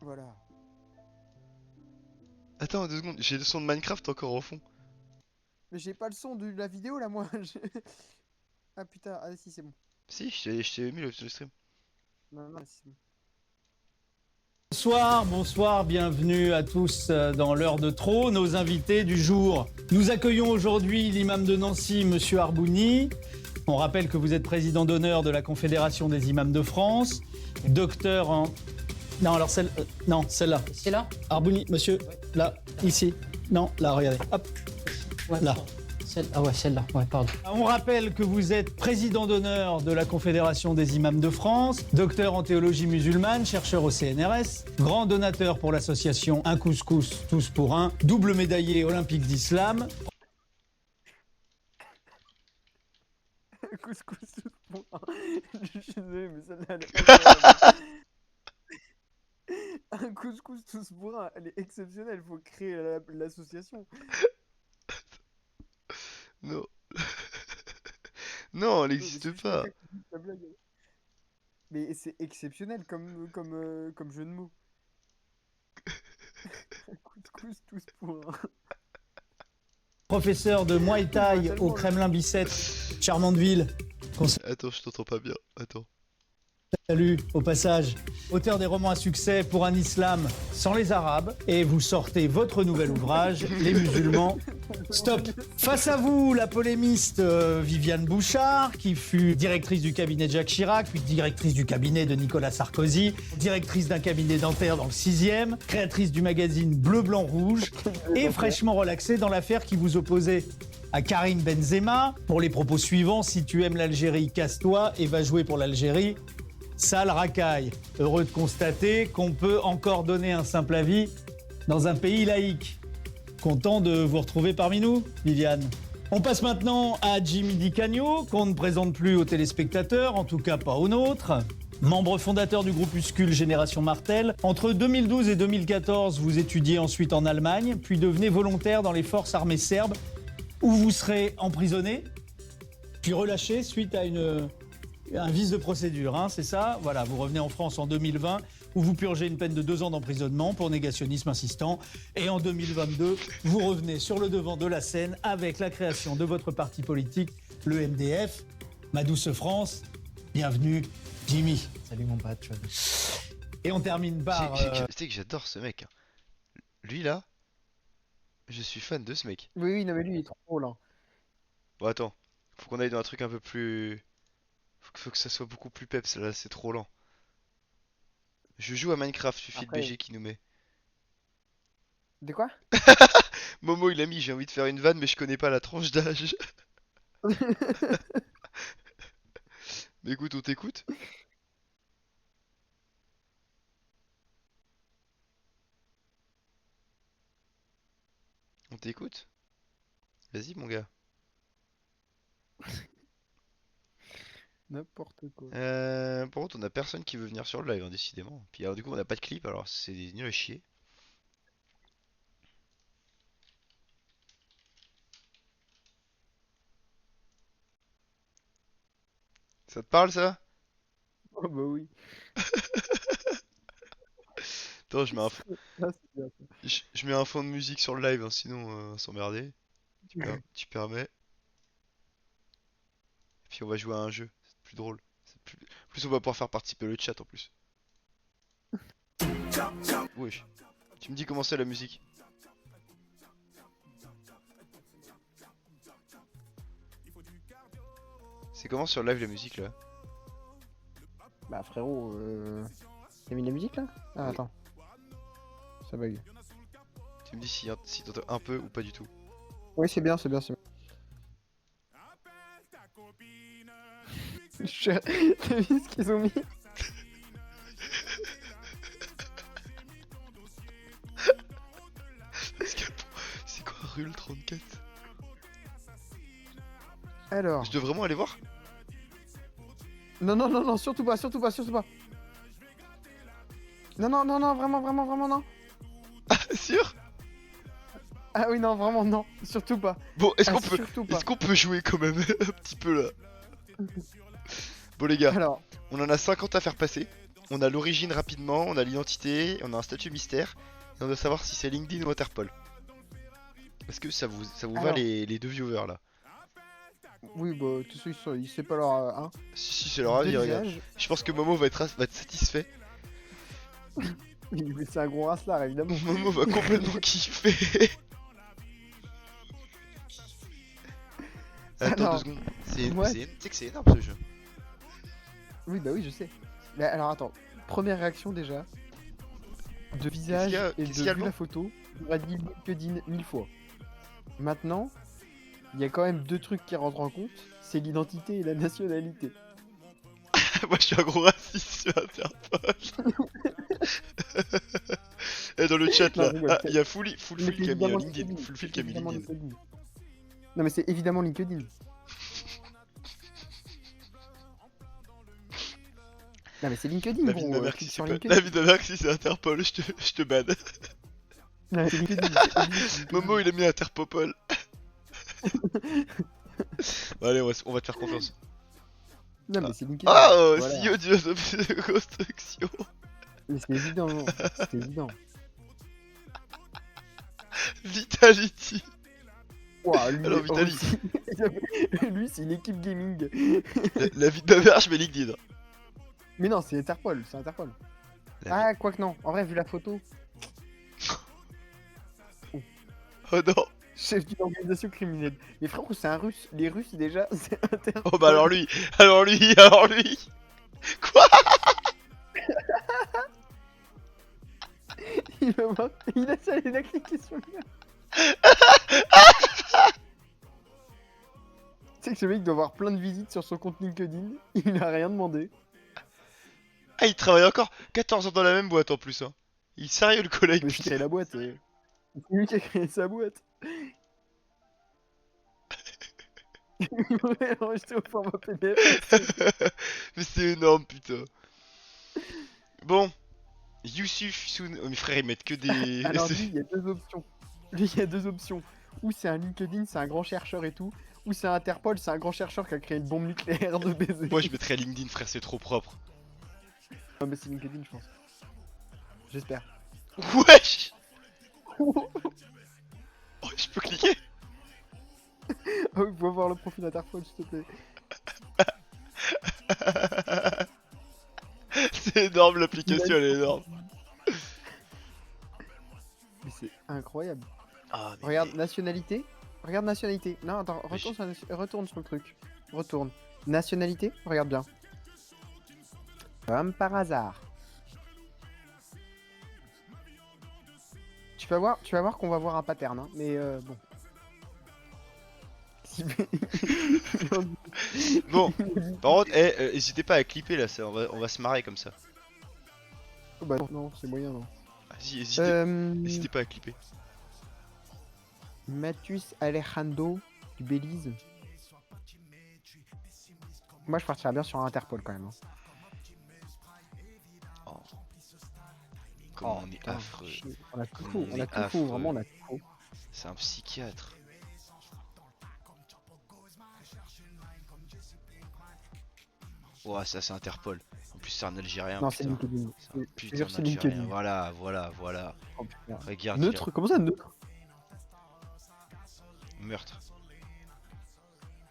Voilà. Attends 2 secondes, j'ai le son de Minecraft encore au fond. Mais j'ai pas le son de la vidéo là, moi. Ah putain, ah si, c'est bon. Si, je t'ai mis le stream. Non, non, si, c'est bon. Bonsoir, bonsoir, bienvenue à tous dans l'heure de trop. Nos invités du jour. Nous accueillons aujourd'hui l'imam de Nancy, Monsieur Arbouni. On rappelle que vous êtes président d'honneur de la Confédération des imams de France, docteur en... Non, alors non, celle-là. C'est là? Arbouni, monsieur, là, ici. Non, là, regardez. Hop, là. Ah ouais, celle-là. Ouais, pardon. On rappelle que vous êtes président d'honneur de la Confédération des imams de France, docteur en théologie musulmane, chercheur au CNRS, grand donateur pour l'association Un Couscous Tous pour Un, double médaillé olympique d'islam. Couscous pour un. Je suis désolé, mais celle-là, elle est incroyable. Un couscous tous pour un, elle est exceptionnelle, faut créer l'association. Non. Non, elle n'existe pas. Mais c'est exceptionnel comme jeu de mots. Couscous tous pour un. Professeur de Muay Thai au Kremlin Bicêtre, charmante ville. Attends, je t'entends pas bien. Attends. Salut, au passage. Auteur des romans à succès pour un islam sans les arabes. Et vous sortez votre nouvel ouvrage, Les musulmans. Stop. Face à vous, la polémiste Viviane Bouchard, qui fut directrice du cabinet de Jacques Chirac, puis directrice du cabinet de Nicolas Sarkozy, directrice d'un cabinet dentaire dans le 6e, créatrice du magazine Bleu, Blanc, Rouge, et fraîchement relaxée dans l'affaire qui vous opposait à Karim Benzema. Pour les propos suivants, si tu aimes l'Algérie, casse-toi et va jouer pour l'Algérie. Sale racaille. Heureux de constater qu'on peut encore donner un simple avis dans un pays laïque. Content de vous retrouver parmi nous, Viviane. On passe maintenant à Jimmy Di Cagno, qu'on ne présente plus aux téléspectateurs, en tout cas pas aux nôtres. Membre fondateur du groupuscule Génération Martel, entre 2012 et 2014, vous étudiez ensuite en Allemagne, puis devenez volontaire dans les forces armées serbes, où vous serez emprisonné, puis relâché suite à un vice de procédure, hein, c'est ça? Voilà, vous revenez en France en 2020, où vous purgez une peine de 2 ans d'emprisonnement pour négationnisme insistant. Et en 2022, vous revenez sur le devant de la scène avec la création de votre parti politique, le MDF. Ma douce France, bienvenue, Jimmy. Salut mon pote, tu vas bien. Et on termine par... Tu sais que j'adore ce mec. Hein. Lui là, je suis fan de ce mec. Oui, oui, non, mais lui, il est trop drôle. Hein. Bon, attends, faut qu'on aille dans un truc un peu plus. Faut que ça soit beaucoup plus peps, là, c'est trop lent. Je joue à Minecraft, suffit Après... de BG qui nous met. De quoi? Momo il a mis, j'ai envie de faire une vanne, mais je connais pas la tranche d'âge. Mais écoute, on t'écoute. On t'écoute. Vas-y, mon gars. N'importe quoi. Par contre, on a personne qui veut venir sur le live, hein, décidément. Puis alors, du coup, on a pas de clip, alors c'est nul à chier. Ça te parle, ça? Oh bah oui. Attends, je mets un, Ah, c'est bien, ça. je mets un fond de musique sur le live, hein, sinon s'emmerder. Tu permets. Puis on va jouer à un jeu, c'est plus drôle. En plus, on va pouvoir faire participer le chat en plus. Wesh. Tu me dis comment c'est la musique? C'est comment sur live la musique là? Bah frérot, t'as mis de la musique là? Ah Oui. attends. Ça bug. Tu me dis si t'entends un peu ou pas du tout. Oui c'est bien, c'est bien, c'est bien. T'as vu ce qu'ils ont mis? C'est quoi Rule 34? Alors. Je dois vraiment aller voir? Non, non, non, non, surtout pas, surtout pas, surtout pas. Non, non, non, non, vraiment, vraiment, vraiment, non. Sûr? Ah oui, non, vraiment, non, surtout pas. Bon, surtout pas. est-ce qu'on peut jouer quand même un petit peu là? Bon les gars, Alors, on en a 50 à faire passer. On a l'origine rapidement, on a l'identité, on a un statut mystère. Et on doit savoir si c'est LinkedIn ou Interpol. Est-ce que ça vous va Alors. les deux viewers là? oui, bah, tous ceux ils c'est pas leur. Hein. Si c'est leur avis, Deux regarde. visages. Je pense que Momo va être satisfait. Oui, mais c'est un gros racelard, évidemment. Momo va complètement kiffer. Attends Alors, 2 secondes. Tu ouais. sais que c'est énorme ce jeu. Oui, bah oui, je sais. Mais alors, attends, première réaction déjà. De visage qu'il y a- et qu'est-ce de qu'il y a, vu le la nom photo, j'aurais dit LinkedIn 1000 fois. Maintenant, il y a quand même deux trucs qui rentrent en compte, c'est l'identité et la nationalité. Moi je suis un gros raciste sur Interpol. Et dans le chat Non, là, je rigole, il y a Fullfil Mais c'est qui a mis évidemment LinkedIn. LinkedIn, Fullfil c'est qui a mis évidemment LinkedIn. LinkedIn. Non mais c'est évidemment LinkedIn. Non mais c'est LinkedIn, La vie de gros. ma mère Clique si sur c'est pas... LinkedIn. La vie de ma mère si c'est Interpol, je te banne. Non, mais c'est LinkedIn, c'est obligé, c'est LinkedIn. Momo il a mis Interpopol. Bon, allez, on va te faire confiance. Non mais c'est LinkedIn. Ah, oh, Voilà. CEO de construction. Mais c'est évident, c'est évident. Vitality. Ouah, lui, Alors, Vitali. aussi, lui c'est une équipe gaming. La vie de ma mère, je mets LinkedIn. Mais non, c'est Interpol, c'est Interpol. La Ah, quoi que non. En vrai, vu la photo, Oh non. chef d'une organisation criminelle. Mais frérot, c'est un russe. Les Russes, déjà, c'est Interpol. Oh bah alors lui. Quoi? Il va voir. Il a cliqué sur le lien. Tu sais que ce mec doit avoir plein de visites sur son compte LinkedIn. Il a rien demandé. Ah, il travaille encore 14 ans dans la même boîte en plus. Hein. Il est sérieux le collègue, Mais il putain. crée la boîte. C'est lui qui a créé sa boîte. Il m'aurait enregistré au format PDF. Mais c'est énorme, putain. Bon. Youssouf Soun. Oh, mes frères, ils mettent que des. Alors lui, il y a deux options. Lui, il y a deux options. Ou c'est un LinkedIn, c'est un grand chercheur et tout. Ou c'est un Interpol, c'est un grand chercheur qui a créé une bombe nucléaire de baiser. Moi, je mettrais LinkedIn, frère, c'est trop propre. Non mais c'est LinkedIn, je pense. J'espère. Wesh. Oh, je peux cliquer. Oh, il faut voir le profil Interpol, s'il te plaît. C'est énorme, l'application, elle est énorme. Mais c'est incroyable. Ah, mais Regarde, nationalité. Regarde nationalité. Non, attends, Mais retourne sur le truc. Retourne. Nationalité, regarde bien. Comme par hasard. Tu vas voir qu'on va voir un pattern, hein, mais bon. Bon, par contre, n'hésitez pas à clipper là, on va se marrer comme ça. Oh, bah non, c'est moyen, non. Ah, si, n'hésitez pas à clipper. Mathus Alejandro du Belize. Moi, je partirais bien sur un Interpol quand même. Hein. Oh. Comment on est putain, affreux. On a tout Comment faux, on on a est tout faux, affreux. vraiment, on a tout faux. C'est un psychiatre. Ouah, ça c'est Interpol. En plus, c'est un Algérien. Non, c'est putain. LinkedIn. C'est un Je putain jure, c'est d'Algérien. LinkedIn. Voilà, voilà. Oh, putain. Regarde. Neutre, comment ça neutre? Meurtre.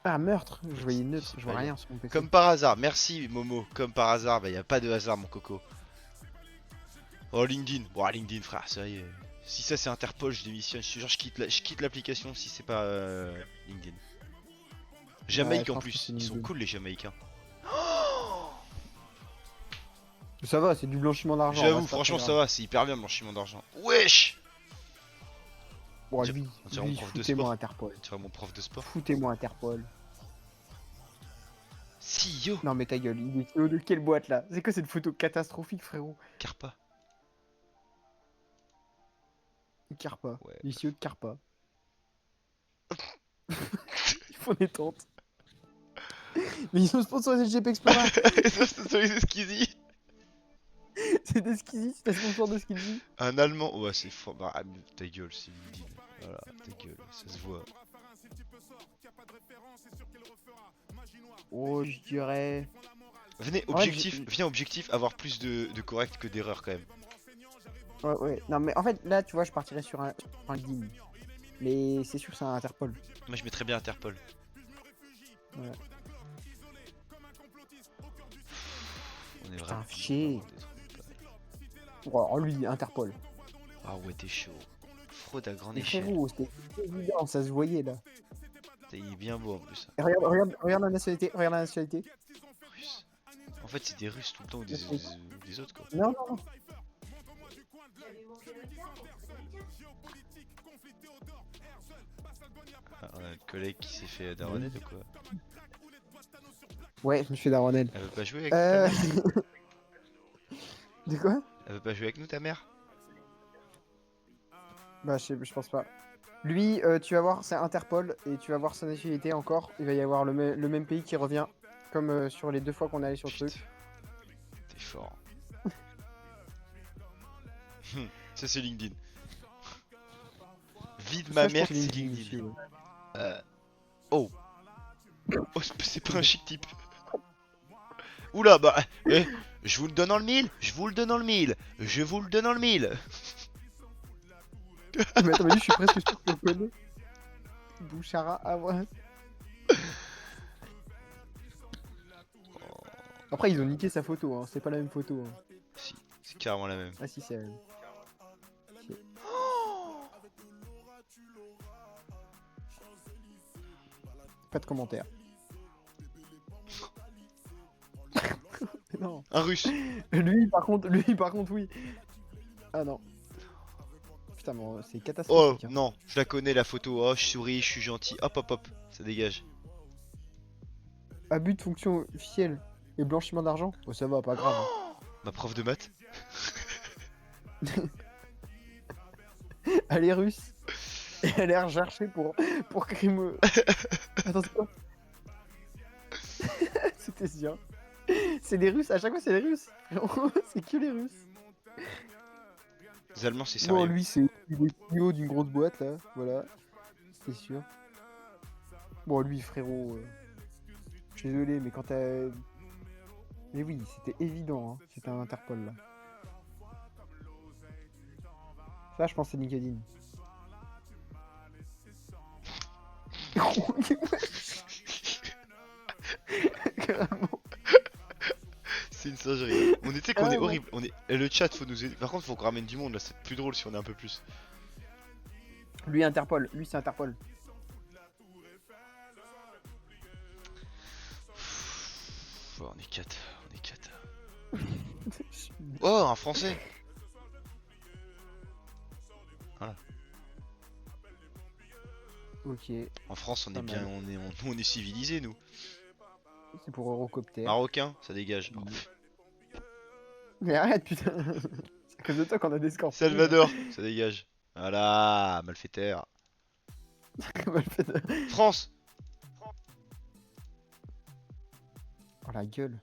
Ah, meurtre, je voyais neutre, je vois pas rien bien. sur mon PC. Comme par hasard, merci Momo. Comme par hasard, bah y a pas de hasard mon coco. Oh LinkedIn, bon LinkedIn frère, ça y est. Si ça c'est Interpol, je démissionne, je te jure, je quitte l'application si c'est pas LinkedIn. Jamaïque je en pense que plus, c'est ils sont LinkedIn. cool les Jamaïcains. Ça va, c'est du blanchiment d'argent. J'avoue, c'est pas franchement, très ça grave. va, c'est hyper bien le blanchiment d'argent. Wesh! Bon, On lui, dirait mon lui, prof de foutez-moi sport. Interpol. Tu vois mon prof de sport? Foutez-moi Interpol. Si yo! Non, mais ta gueule, il est CEO de quelle boîte là? C'est quoi cette photo catastrophique, frérot? Carpa. Carpa. Ouais. Il est CEO de Carpa. Ils font des tentes. Mais ils sont sponsorisés de GP Explorer. C'est Skizzy. C'est des Skizzy, c'est la sponsor de Skizzy. Un allemand. Ouais, c'est fort. Bah, ta gueule, c'est LinkedIn. Voilà, ta gueule, ça se voit. Oh, je dirais. Venez, En vrai, objectif, viens objectif, avoir plus de correct que d'erreur quand même. Ouais, ouais. Non, mais en fait, là, tu vois, je partirais sur un LinkedIn. Mais c'est sûr, c'est un Interpol. Moi je mettrais bien Interpol. Ouais. On est Putain, vraiment. fichier. Oh, lui, Interpol. Ah ouais, t'es chaud. Fraude à grande Mais échelle. frérot, c'était évident, ça se voyait là. Il est bien beau en plus. Et regarde la nationalité, regarde la nationalité. Russe. En fait, c'est des Russes tout le temps ou des autres quoi. Non, non, non. Ah, on a un collègue qui s'est fait daronner ou quoi? Ouais, je me suis daronel. Elle veut pas jouer avec ta mère? De quoi? Elle veut pas jouer avec nous ta mère? Bah, je pense pas. Lui, tu vas voir, c'est Interpol, et tu vas voir sa nationalité encore. Il va y avoir le même pays qui revient, comme sur les 2 fois qu'on est allé sur le truc. T'es fort. Ça c'est LinkedIn. Vide ma Ça, je mère, pense que c'est LinkedIn LinkedIn. aussi, ouais. Oh. Oh, c'est pas un chic type. Oula, bah, je vous le donne dans le mille, je vous le donne dans le mille, je vous le donne dans le mille. Mais attends, mais lui, je suis presque sûr que je le connais. Bouchara, ah ouais. Après, ils ont niqué sa photo, hein. C'est pas la même photo. Hein. Si, c'est carrément la même. Ah si, c'est la même. Si. Pas de commentaire. Non. Un russe. Lui, par contre, oui. Ah non. Putain, mais c'est Oh catastrophique. hein. non, je la connais la photo. Oh, je souris, je suis gentil. Hop, hop, hop, ça dégage. Abus de fonction officielle et blanchiment d'argent. Oh, ça va, pas grave. hein. Ma prof de maths. Elle est russe. Et elle est recherchée pour crime. Attends, c'est quoi? C'était sûr. C'est des Russes, à chaque fois c'est les Russes. C'est que les Russes. Les Allemands, c'est Bon, sérieux. lui, c'est il est CEO d'une grosse boîte là, voilà. C'est sûr. Bon, lui, frérot. Je suis désolé, mais quand t'as. Mais oui, c'était évident, hein. C'était un Interpol là. Là, je pense que c'est LinkedIn. Carrément. C'est une singerie. On était qu'on est Carrément. horrible. On est... Et le chat, faut nous aider. Par contre, faut qu'on ramène du monde là. C'est plus drôle si on est un peu plus. Lui, Interpol. Lui, c'est Interpol. Oh, on est 4. On est 4. Oh, un français. Voilà. Ok. En France, on Pas est bien. mal. On est civilisés, nous. C'est pour Eurocopter. Marocain, ça dégage. Oh, Mais arrête, putain. C'est à cause de toi qu'on a des scores. Salvador, ça dégage. Voilà, malfaiteur. Malfaiteur. France. Oh la gueule.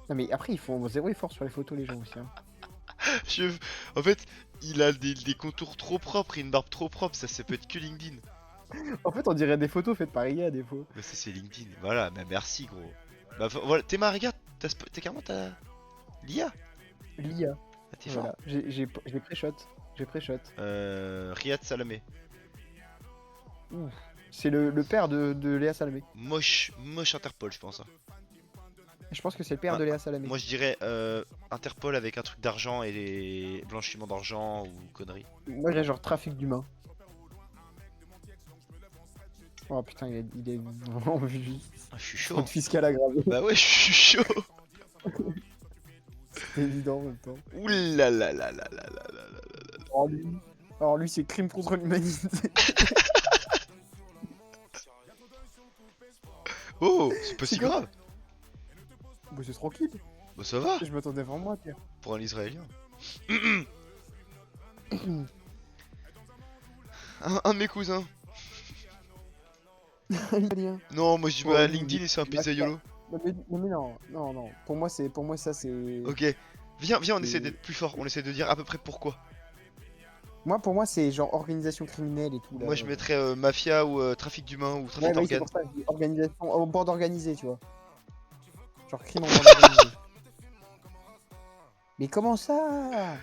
Non mais après ils font zéro effort sur les photos les gens aussi. Hein. En fait, il a des contours trop propres et une barbe trop propre. Ça peut être que LinkedIn. En fait on dirait des photos faites par IA des fois. Mais ça, c'est LinkedIn. Voilà, bah merci, gros. Bah voilà, Théma, regarde. T'es carrément l'IA. L'IA. Ah, t'es fort. Voilà. J'ai pré-shot. J'ai pré-shot. Riyad Salamé. Ouh. C'est le père de Léa Salamé. Moche Interpol, je pense. Hein. Je pense que c'est le père de Léa Salamé. Moi, je dirais Interpol avec un truc d'argent et les blanchiments d'argent ou conneries. Moi j'ai genre trafic d'humains. Oh putain, il est vraiment vu. Ah, je suis chaud. Fraude fiscale aggravée. Bah ouais, je suis chaud. C'est évident en même temps. Ouh là là là là là là là là. Alors lui, c'est crime contre l'humanité. Oh, c'est pas si C'est quoi grave. Bah c'est tranquille. Bah ça va, Je m'attendais vraiment à pire. pour un Israélien. Un de mes cousins. Italien. Non, moi je dis Oh, bah lui, LinkedIn et c'est un il a pizzaiolo. Non. Pour moi ça c'est. Ok. Viens, on essaie d'être plus fort. On essaie de dire à peu près pourquoi. Pour moi c'est genre organisation criminelle et tout. Là, Moi je mettrais mafia ou trafic d'humains ou trafic Ouais, oui, c'est d'organes. pour ça. Je dis organisation en bande organisée, tu vois. Genre crime en bande organisée. Mais comment ça?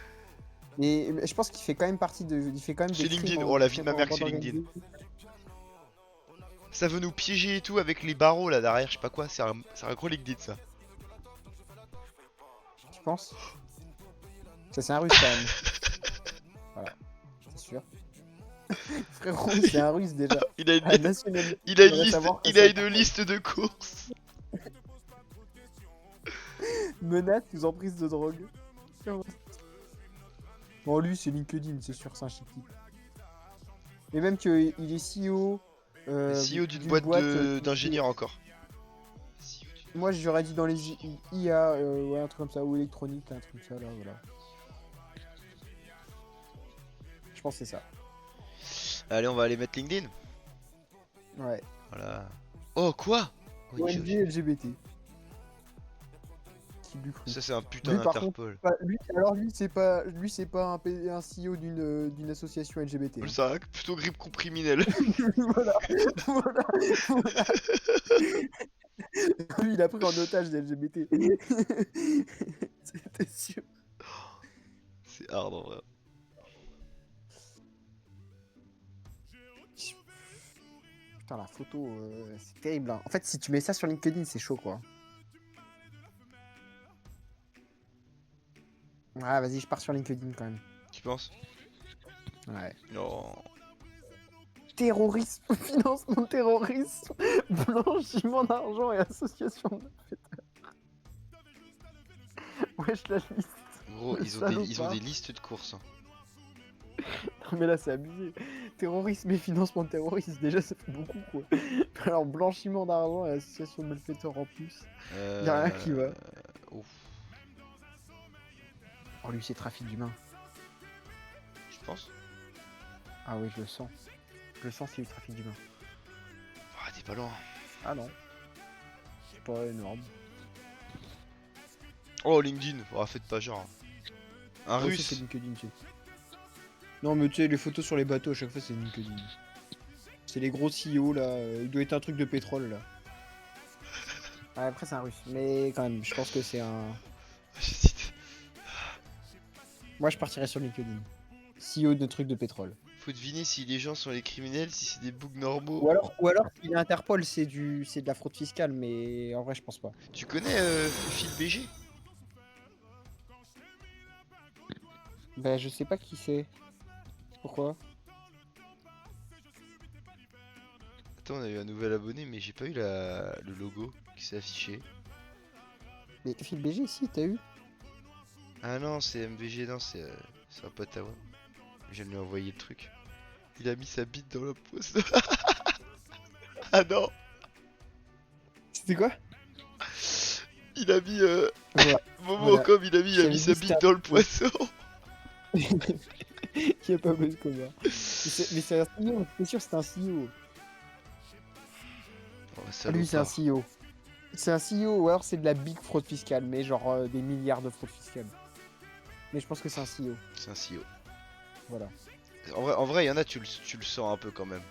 Mais je pense qu'il fait quand même partie de. Il fait quand même C'est des crimes LinkedIn. en- Oh la vie de ma en mère, bande c'est LinkedIn. organisée. Ça veut nous piéger et tout avec les barreaux là derrière, je sais pas quoi. C'est un gros LinkedIn ça. Tu penses? Ça c'est un russe quand même. Voilà, c'est sûr. Frérot, c'est un russe déjà. Il a une, Ah, nationalité. il a une Faudrait liste, savoir que il ça- a une liste de courses. Menace sous emprise de drogue. Bon, lui, c'est LinkedIn, c'est sûr, c'est un chic type. Et même qu'il est CEO. CEO d'une boîte d'ingénieurs encore. Moi, j'aurais dit dans les IA, ouais, un truc comme ça, ou électronique, un truc comme ça, là, voilà. Je pense que c'est ça. Allez, on va aller mettre LinkedIn. Ouais. Voilà. Oh quoi? ONG LGBT. Qui lui cru. Ça c'est un putain Lui, par contre, d'Interpol. lui, c'est pas un CEO d'une association LGBT. hein. Ça, plutôt grippe criminelle. voilà. Lui, il a pris en otage des LGBT. C'était sûr. C'est hard en vrai. Putain, la photo, c'est terrible. Hein. En fait, si tu mets ça sur LinkedIn, c'est chaud, quoi. Ah, vas-y, je pars sur LinkedIn quand même. Tu penses? Ouais. Non. Terrorisme, financement de terrorisme, blanchiment d'argent et association de malfaiteurs. Wesh, la liste. Gros, ils ont des listes de courses. Hein. Non, mais là, c'est abusé. Terrorisme et financement de terrorisme, déjà, ça fait beaucoup, quoi. Alors, blanchiment d'argent et association de malfaiteurs en plus. Y'a rien qui va. Ouf. Oh, lui, c'est trafic d'humains. Je pense. Ah oui, je le sens. Je le sens, c'est du trafic d'humains. Ah, t'es pas loin. Ah non. C'est pas énorme. Oh, LinkedIn. Oh, faites pas genre. Un Ouais, russe. c'est LinkedIn, tu sais. Non, mais tu sais, les photos sur les bateaux, à chaque fois, c'est LinkedIn. C'est les gros CEO, là. Il doit être un truc de pétrole, là. Ouais, après, c'est un russe. Mais quand même, je pense que c'est un... Moi, je partirais sur LinkedIn. CEO de trucs de pétrole. Faut deviner si les gens sont les criminels, si c'est des bugs normaux. Ou alors si Interpol, c'est de la fraude fiscale, mais en vrai, je pense pas. Tu connais Phil BG? Bah, je sais pas qui c'est. Pourquoi? Attends, on a eu un nouvel abonné, mais j'ai pas eu le logo qui s'est affiché. Mais Phil BG, si, t'as eu? Ah non, c'est MVG, non, c'est un pote à moi. Je viens de lui envoyer le truc. Il a mis sa bite dans la poisse. Ah non! C'était quoi? Il a mis. Voilà. Momo, Voilà. comme il a mis sa bite dans le poisson. Il y a pas besoin de combat. Mais c'est un CEO, c'est sûr, c'est un CEO. Oh, Lui, c'est un salopard. CEO. C'est un CEO, ou alors c'est de la big fraude fiscale, mais genre des milliards de fraude fiscale. Mais je pense que c'est un CEO. C'est un CEO. Voilà. En vrai, il y en a, tu le sens un peu quand même.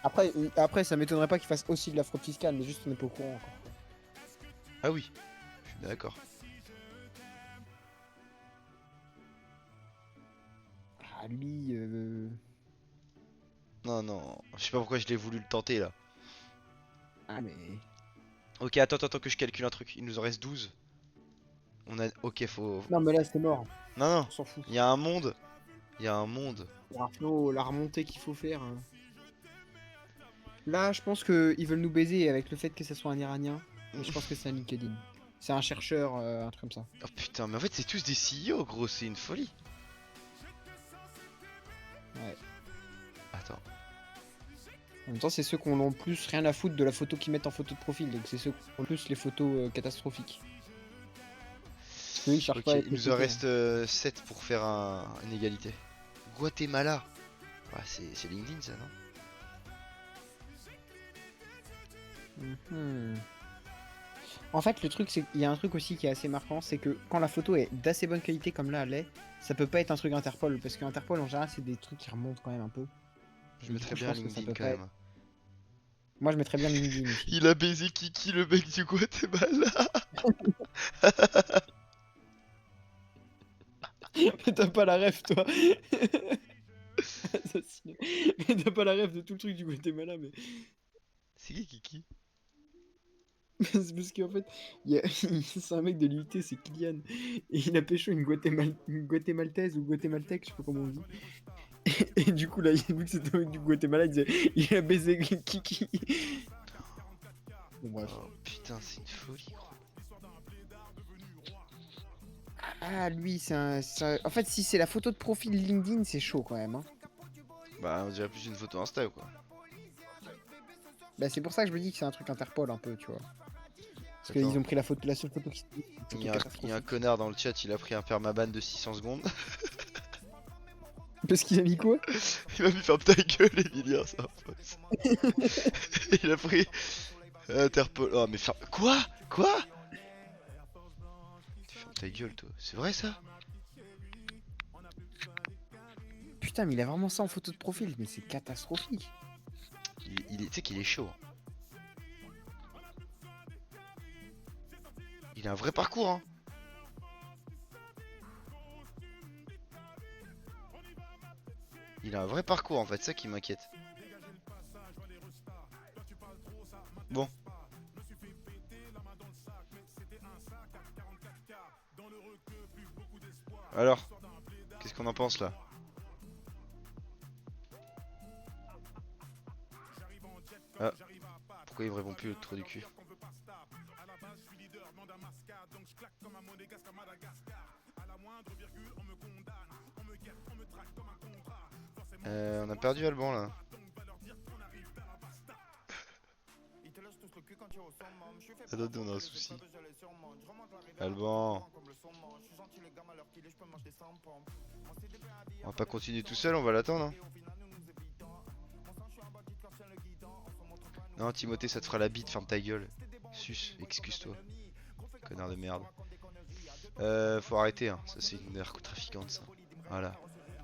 Après, ça m'étonnerait pas qu'il fasse aussi de la fraude fiscale, mais juste on n'est pas au courant encore. Ah oui, je suis d'accord. Ah, lui. Non, non, je sais pas pourquoi je l'ai voulu le tenter là. Ah, mais. Ok, attends que je calcule un truc. Il nous en reste 12. On a. Ok, faut. Non, mais là, c'est mort. Non, non, On s'en fout. il y a un monde. Il y a un monde. Arnaud, la remontée qu'il faut faire. Là, je pense qu'ils veulent nous baiser avec le fait que ça soit un Iranien. Et je pense que c'est un LinkedIn. C'est un chercheur, un truc comme ça. Oh putain, mais en fait, c'est tous des CEO, gros, c'est une folie. Ouais. Attends. En même temps, c'est ceux qui ont le plus rien à foutre de la photo qu'ils mettent en photo de profil. Donc c'est ceux qui ont le plus les photos catastrophiques. Parce qu'eux, ils cherchent Ok, pas à être il nous les en photos, reste 7 pour faire une égalité. Guatemala. Ouais, c'est LinkedIn ça, non? hein. En fait, le truc, c'est qu'il y a un truc aussi qui est assez marquant, c'est que quand la photo est d'assez bonne qualité comme là elle est, ça peut pas être un truc Interpol, parce qu'Interpol en général c'est des trucs qui remontent quand même un peu. Je Et du mettrais coup, je bien pense que ça LinkedIn peut quand pas même. Moi je mettrais bien LinkedIn aussi. Il a baisé Kiki, le mec du Guatemala. Mais t'as pas la ref toi. Assassiné. Mais t'as pas la ref de tout le truc du Guatemala, mais. C'est qui Kiki? C'est parce qu'en fait, c'est un mec de l'UT, c'est Kylian. Et il a pécho une Guatémaltaise ou Guatémaltèque, je sais pas comment on dit. Et du coup, là, il a vu que c'était un mec du Guatemala, il disait il a baisé Kiki. Bon, bref. Oh putain, c'est une folie, gros. Ah, lui, En fait, si c'est la photo de profil LinkedIn, c'est chaud quand même. Hein. Bah, on dirait plus une photo Insta ou quoi. Bah, c'est pour ça que je me dis que c'est un truc Interpol un peu, tu vois. Parce Attends. qu'ils ont pris la seule photo qui Il y a un connard dans le chat, il a pris un permaban de 600 secondes. Parce qu'il a mis quoi? Il m'a mis ferme ta gueule, Emilia, ça Il a pris Interpol. Oh, mais ferme. Quoi? Tu fermes ta gueule, toi. C'est vrai ça? Putain, mais il a vraiment ça en photo de profil, mais c'est catastrophique. Tu sais qu'il est chaud. Hein. Il a un vrai parcours, hein. Il a un vrai parcours en fait, c'est ça qui m'inquiète. Bon. Alors, qu'est-ce qu'on en pense là? Ah, pourquoi il me répond plus le trou du cul? On a perdu Alban là. Attendez, on a un souci. Alban. On va pas continuer tout seul, on va l'attendre. Hein. Non, Timothée, ça te fera la bite, ferme ta gueule. Sus, excuse-toi. Connard de merde. Faut arrêter, hein. Ça c'est une narcotrafiquante ça. Voilà.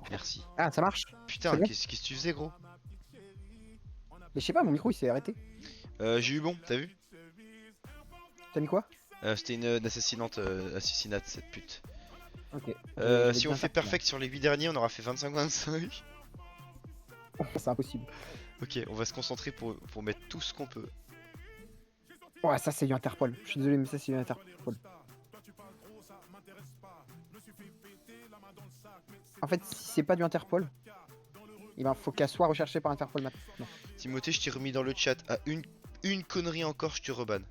Merci. Ah, ça marche? Putain, qu'est-ce que tu faisais, gros? Mais je sais pas, mon micro il s'est arrêté. J'ai eu bon, t'as vu? T'as mis quoi? C'était une assassinate, cette pute. Ok. Si on fait perfect sur les 8 derniers, on aura fait 25-25. C'est impossible. Ok, on va se concentrer pour mettre tout ce qu'on peut. Ouais, ça c'est du Interpol. Je suis désolé, mais ça c'est du Interpol. En fait, si c'est pas du Interpol, il faut qu'elle soit recherchée par Interpol maintenant. Timothée, je t'ai remis dans le chat. À une connerie encore, je te rebanne.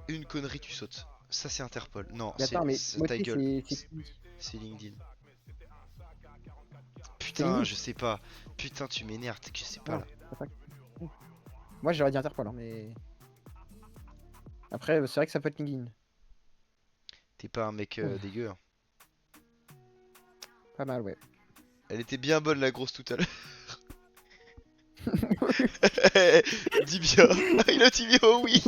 Une connerie, tu sautes. Ça, c'est Interpol. Non, c'est ta gueule. C'est LinkedIn. Putain, je sais pas. Putain, tu m'énerves, je sais pas là. Moi, j'aurais dit Interpol, hein, mais. Après, c'est vrai que ça peut être LinkedIn. T'es pas un mec dégueu. Hein. Pas mal, ouais. Elle était bien bonne la grosse tout à l'heure. Dis bien. Il a dit bien oui.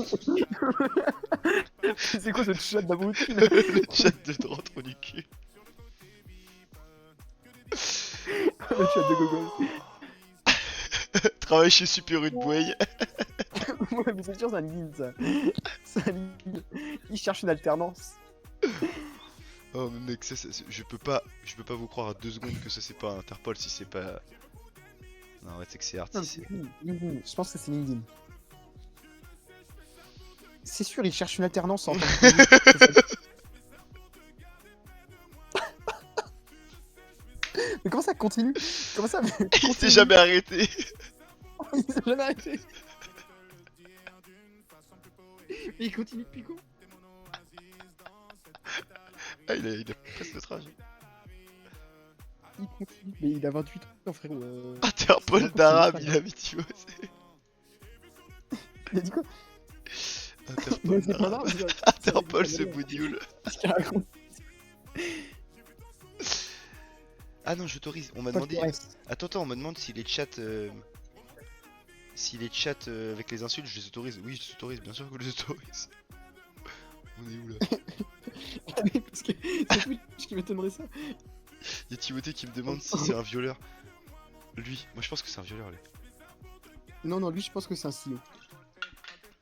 C'est quoi ce chat d'abou? Le chat de rentre du cul. Le chat de Gogol. Travaille chez Super Rude Boy. Ouais, mais c'est sûr, c'est un LinkedIn ça. C'est un LinkedIn. Il cherche une alternance. Oh mais mec, je peux pas vous croire à 2 secondes que ça c'est pas Interpol si c'est pas. Non ouais, c'est que c'est artiste. Je pense que c'est LinkedIn. C'est sûr, il cherche une alternance en tant que. Mais comment ça continue? Comment ça Il s'est jamais arrêté. Il s'est jamais arrêté. Et il continue depuis quand? Ah, il a presque notre âge. Il continue. Mais il a 28 ans, frérot. Interpol d'arabe, il a mis Timothée. Il a dit quoi? Interpol C'est pas d'arabe. grave. Interpol, c'est Boudioul. Qu'est-ce qu'il raconte? Ah non, j'autorise. On m'a Pas demandé. de reste. Attends, on me demande si les chats. Si les chats avec les insultes, je les autorise. Oui, je les autorise, bien sûr que je les autorise. On est où là? Ah mais parce que c'est Twitch qui m'étonnerait ça. Y'a Timothée qui me demande si c'est un violeur. Lui, moi je pense que c'est un violeur, lui. Non, non, lui, je pense que c'est un CEO.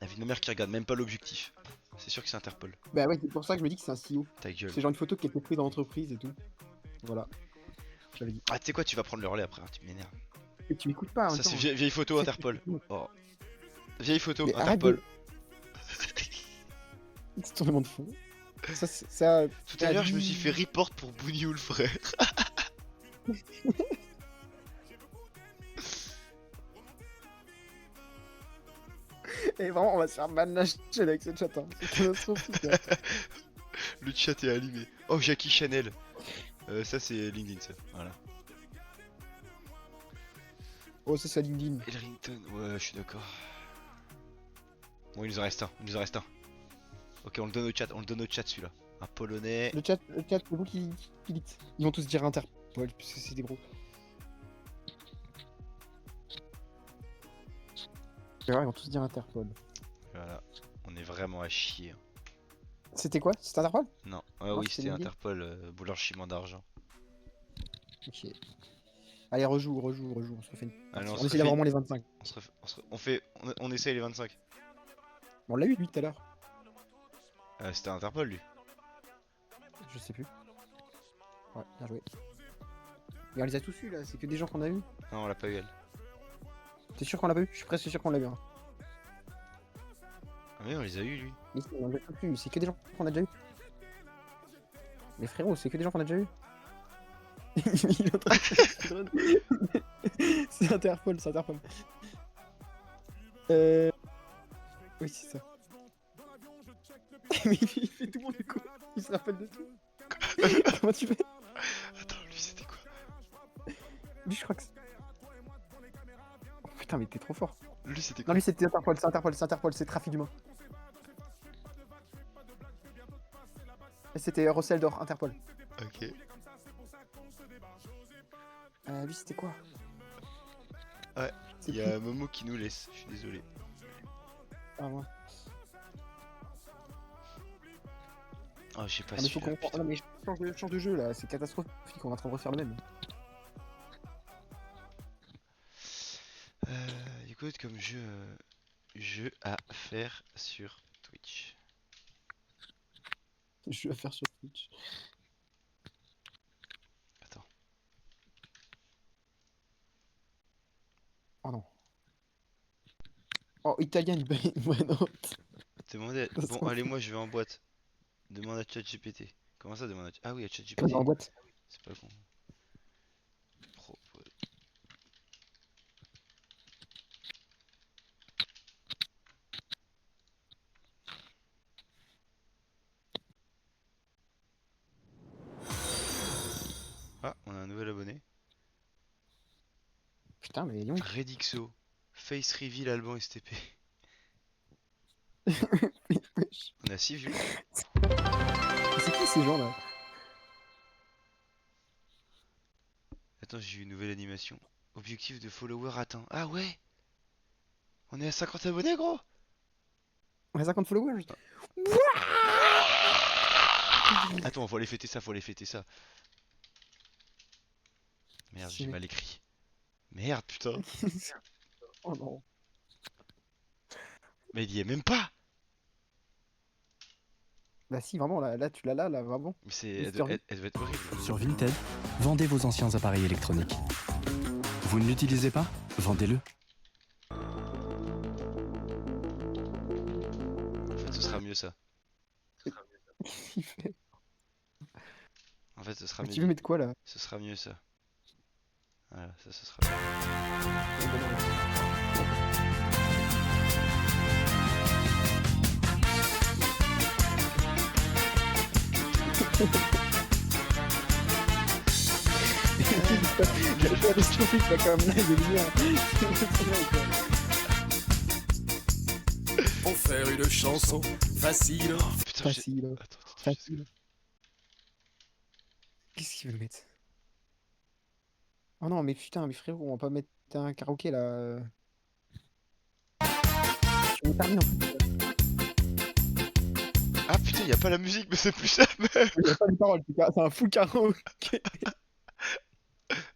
La vie de ma mère qui regarde même pas l'objectif. C'est sûr que c'est Interpol. Bah ouais, c'est pour ça que je me dis que c'est un CEO. Ta gueule. C'est genre une photo qui a été prise dans l'entreprise et tout. Voilà. Je l'avais dit. Ah, tu sais quoi, tu vas prendre le relais après, hein, tu m'énerves. Et tu m'écoutes pas. en Ça, même c'est temps. vieille photo Interpol. Oh. Vieille photo Mais arrête Interpol. C'est tournement de fond. Ça, ça. Tout à l'heure, je me suis fait report pour Bougnoul, frère. Et vraiment, on va se faire ban la chaîne avec cette chat. Hein. C'est catastrophique. Là. Le chat est allumé. Oh, Jackie Chanel. Ça, c'est LinkedIn, ça. Voilà. Oh, ça, c'est LinkedIn. Elrington, ouais, je suis d'accord. Bon, il nous en reste un. Il nous en reste un. Ok, on le donne au chat. On le donne au chat, celui-là. Un polonais. Le chat, c'est vous qui dites. Ils vont tous dire Interpol, parce que c'est des gros. C'est vrai, ils vont tous dire Interpol. Voilà. On est vraiment à chier. Hein. C'était quoi? C'était Interpol? Non. Non, Oui, c'était c'était LinkedIn. Interpol, blanchiment d'argent. Ok. Allez, rejoue, on se refait une. Allez, on se essaie d'avoir refait- moins les 25. On essaye les 25. On l'a eu lui tout à l'heure. C'était Interpol, lui. Je sais plus. Ouais, bien joué. Mais on les a tous eu là, c'est que des gens qu'on a eu. Non, on l'a pas eu, elle. T'es sûr qu'on l'a pas eu? Je suis presque sûr qu'on l'a eu. Hein. Ah, mais on les a eu, lui. Mais si, on l'a tous eu, c'est que des gens qu'on a déjà eu. Mais frérot, c'est que des gens qu'on a déjà eu. Il est en train de- C'est Interpol, c'est Interpol. Oui, c'est ça. Mais il fait tout le monde du coup. Il se rappelle de tout. Comment tu fais? Attends, lui, c'était quoi? Lui, je crois que c'est... Oh, putain, mais t'es trop fort. Lui, c'était Non, quoi? lui, c'était Interpol, c'est trafic d'humains. Et c'était Russell d'or, Interpol. Ok. Lui, c'était quoi? Ouais, C'est il y a Momo qui nous laisse, je suis désolé. Ah, ouais. Oh, je sais pas Ah, mais faut celui-là, qu'on... putain. Non, mais change de jeu là, c'est catastrophique, on est en train de refaire le même. Écoute, comme jeu à faire sur Twitch. Je vais faire sur Twitch. Attends. Oh non. Oh, italien, une bonne note. Demandez. Ça Bon, sent allez, fou. moi je vais en boîte. Demande à ChatGPT. Comment ça, demande à Ah oui, à On ChatGPT. est en boîte. C'est pas con. Propose. Ah, on a un nouvel abonné. Putain, mais non. Redixo. Face Reveal Alban STP. On a 6 vues. Mais c'est qui ces gens là? Attends, j'ai eu une nouvelle animation. Objectif de follower atteint. Ah ouais. On est à 50 abonnés, gros. On a 50 followers. Attends, faut aller fêter ça, faut aller fêter ça. Merde, j'ai Stylé. mal écrit. Merde, putain. Oh non. Mais il y est même pas. Bah si, vraiment, là tu l'as là, vraiment. Mais c'est, Mister elle doit être horrible. Sur Vinted, vendez vos anciens appareils électroniques. Vous ne l'utilisez pas? Vendez-le. En fait, ce sera mieux ça. En fait, ce sera Mais mieux. tu veux mettre quoi là? Ce sera mieux ça. Voilà, ça, ce sera mieux. J'ai catastrophique là quand même, là il est bien. Pour faire une chanson facile. Putain, j'ai- Facile. Attends, Facile. Qu'est-ce qu'il veut mettre? Oh non, mais putain, mais frérot, on va pas mettre un karaoké là. Je me termine en fait. Ah putain, y a pas la musique, mais c'est plus ça même. Il y a pas les paroles, c'est un full karaoké.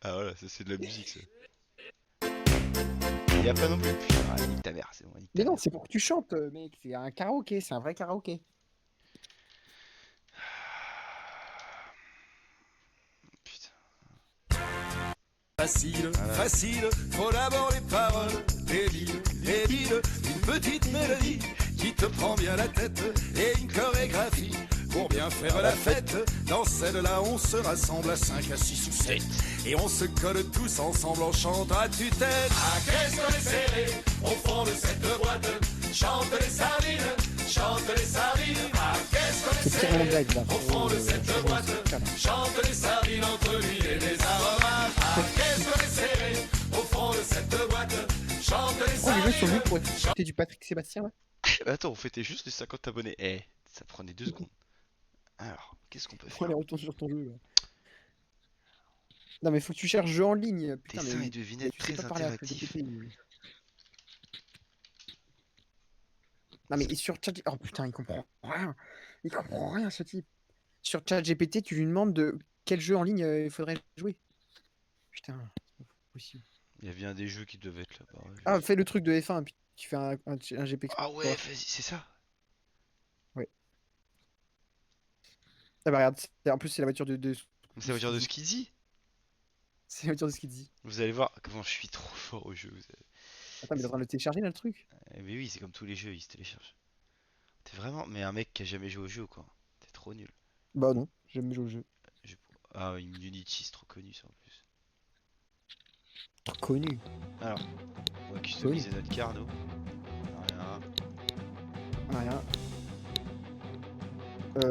Ah voilà, ça c'est de la musique ça. Y a pas non plus. Putain, ah, nique ta mère, c'est bon. Nique ta Mais non, mère. c'est pour que tu chantes, mec. C'est un karaoké, c'est un vrai karaoké. Putain. Facile, facile, faut d'abord les paroles, les villes, une petite mélodie qui te prend bien la tête et une chorégraphie pour bien faire la fête. Dans celle-là, on se rassemble à 5, à 6 ou 7 et on se colle tous ensemble en chantant à tue-tête. Ah, qu'est-ce qu'on est serré au fond de cette boîte, chante les sardines, chante les sardines. Ah, qu'est-ce qu'on est C'est pire en serré blague là. au fond de cette boîte, chante les sardines entre l'huile et les aromates. Ah, qu'est-ce qu'on est serré au fond de cette boîte, chante les Oh, les gens sont venus sardines. pour écouter du Patrick Sébastien là. Attends, on fêtait juste les 50 abonnés. Eh, ça prenait 2 secondes. Alors, qu'est-ce qu'on peut faire? Allez, retourne sur ton jeu là. Non, mais faut que tu cherches jeu en ligne. Putain, Dessins mais et devinettes tu sais très pas parler à interactifs. ChatGPT. Non, mais sur Chat. Oh putain, il comprend rien. Il comprend rien ce type. Sur ChatGPT, tu lui demandes de quel jeu en ligne il faudrait jouer. Putain, c'est pas possible. Il y a bien des jeux qui devaient être là-bas. Ouais, Ah, fais le truc de F1, puis tu fais un GP Ah ouais, Explorer. vas-y, c'est ça. Ouais. Ah bah regarde, en plus c'est la voiture C'est la voiture de Skidzy. C'est la voiture de Skidzy. Vous allez voir comment je suis trop fort au jeu. Attends, mais il est en train de le télécharger là le truc. Mais oui, c'est comme tous les jeux, ils se téléchargent. T'es vraiment mais un mec qui a jamais joué au jeu ou quoi. T'es trop nul. Bah non, j'aime jouer au jeu. Ah, Unity, c'est trop connu ça en plus. Trop connu. Alors, on va customiser notre car, nous. Rien. Rien.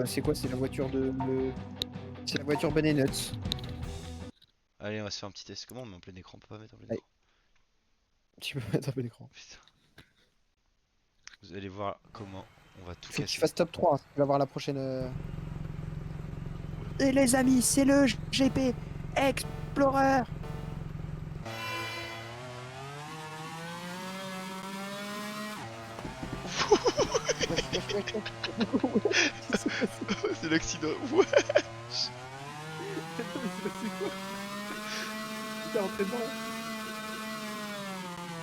C'est quoi? C'est la voiture de. C'est la voiture Ben Nuts. Allez, on va se faire un petit test. Comment on met en plein écran? On peut pas mettre en plein Allez. écran. Tu peux mettre un peu d'écran. Putain. Vous allez voir comment on va tout Faut que tu casser. fasses top 3, tu vas voir la prochaine. Et les amis, c'est le GP Explorer. C'est l'accident. Ouais. T'es rentré dedans là.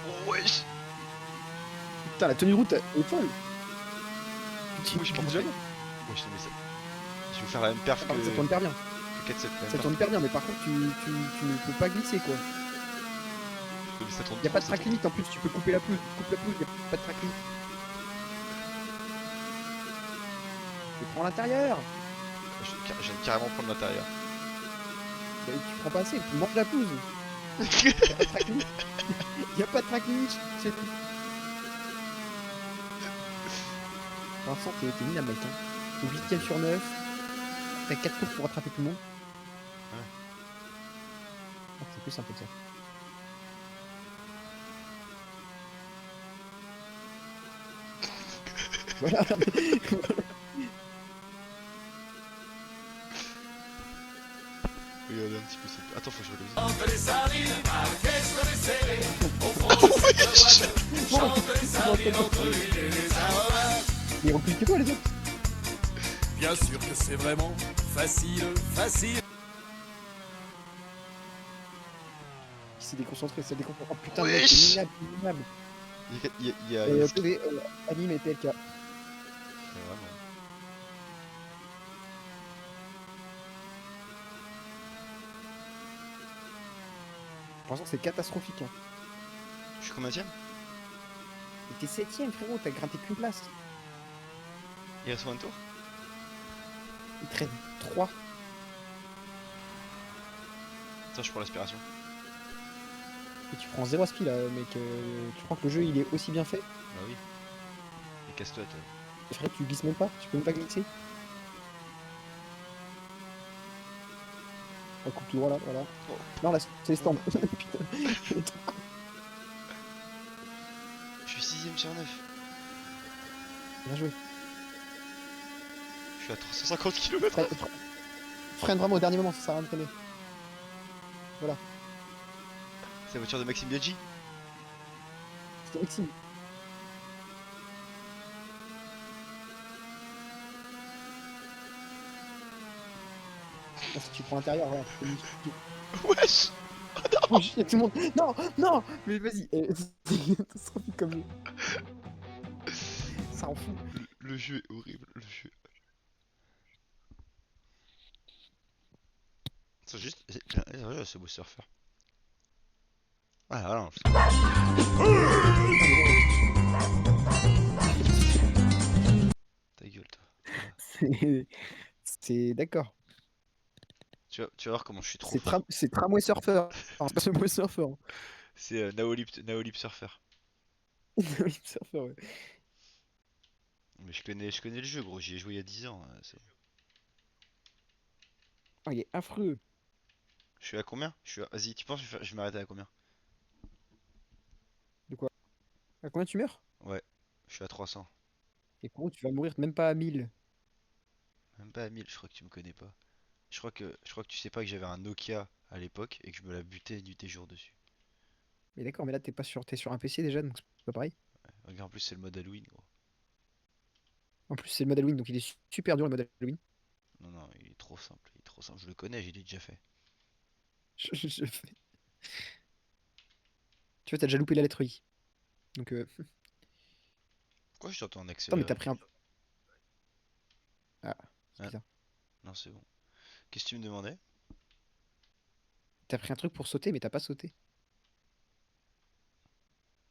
Oh, wesh. Putain, la tenue de route est folle. Tu Wesh, penses par jamais. contre, wesh, mais ça. Je vais faire la même perf Par contre, ça tourne que hyper bien. 4-7. Ça tourne hyper bien, mais par contre, tu ne peux pas glisser quoi. Ça tourne Y'a pas de trop, ça track tourne limite en plus, tu peux couper la pelouse. Coupe la pelouse, y'a pas de track limite. Tu prends l'intérieur. Je viens de carrément prendre l'intérieur. Bah, tu prends pas assez, tu manges la pelouse. Y'a pas de track limite. Y'a pas de track limite, c'est tout. Vincent, t'es minable mec. Hein. T'es 8ème sur 9. T'as 4 tours pour rattraper tout le monde. Ouais. Oh, c'est plus simple que ça. Voilà. Regardez un petit peu cette. Attends, faut que je relève. Chante les sardines, ah, qu'est-ce qu'on est serré au fond de cette boîte, chante les sardines entre l'huile et les aromates. Mais ils ont plus que toi les autres. Bien sûr que c'est vraiment facile, facile. Il s'est déconcentré, ça déconcentre. Oh putain, Wesh. mec, c'est minable, c'est minable. Il y a. PV, anime et PLK. Vraiment. Pour l'instant, c'est catastrophique. Hein. Je suis combienième? Et t'es 7ème, frérot, t'as gratté qu'une place. Il reste combien de tours? Il te reste 3. Attends, je prends l'aspiration. Et tu prends 0 spi là, mec. Tu crois que le jeu il est aussi bien fait? Bah oui. Et casse-toi, toi. Et frère, tu glisses même pas? Tu peux même pas glisser? On coupe tout droit là, voilà. Non, là, c'est les stands. Putain. Je suis 6ème sur 9. Bien joué. Je suis à 350 km. Freine vraiment au dernier moment, ça sert à rien de freiner. Voilà. C'est la voiture de Maxime Biaggi. C'était Maxime. Ah, si tu prends l'intérieur, voilà. Wesh. Oh, shit, tout le monde. Non, non, mais vas-y. C'est catastrophique comme jeu. Ça en fout. Le jeu est horrible, le jeu. C'est juste. Ce beau surfeur. Ah, voilà. Ta gueule, toi. C'est d'accord. Tu vas voir comment je suis trop C'est fort. c'est tramway surfeur. Enfin, c'est pas tramway surfeur. C'est Naolip Surfer. Oui, surfeur, ouais. Mais je connais le jeu, gros. J'y ai joué il y a 10 ans. Oh, il est affreux. Je suis à combien? Vas-y, tu penses que je vais m'arrêter à combien? De quoi? À combien tu meurs? Ouais, je suis à 300. Et gros, tu vas mourir même pas à 1000. Même pas à 1000, je crois que tu me connais pas. Je crois que tu sais pas que j'avais un Nokia à l'époque et que je me la butais nuit et jour dessus. Mais d'accord, mais là, t'es sur un PC déjà, donc c'est pas pareil. Ouais, regarde, en plus, c'est le mode Halloween, gros. En plus, c'est le mode Halloween, donc il est super dur le mode Halloween. Non, non, il est trop simple. Il est trop simple. Je le connais, j'ai déjà fait. Je fais- Tu vois, t'as déjà loupé la lettre I. Donc, Pourquoi je t'entends en Attends, mais accéléré? t'as pris un. Ah, c'est Ah, bizarre. non, c'est bon. Qu'est-ce que tu me demandais? T'as pris un truc pour sauter, mais t'as pas sauté.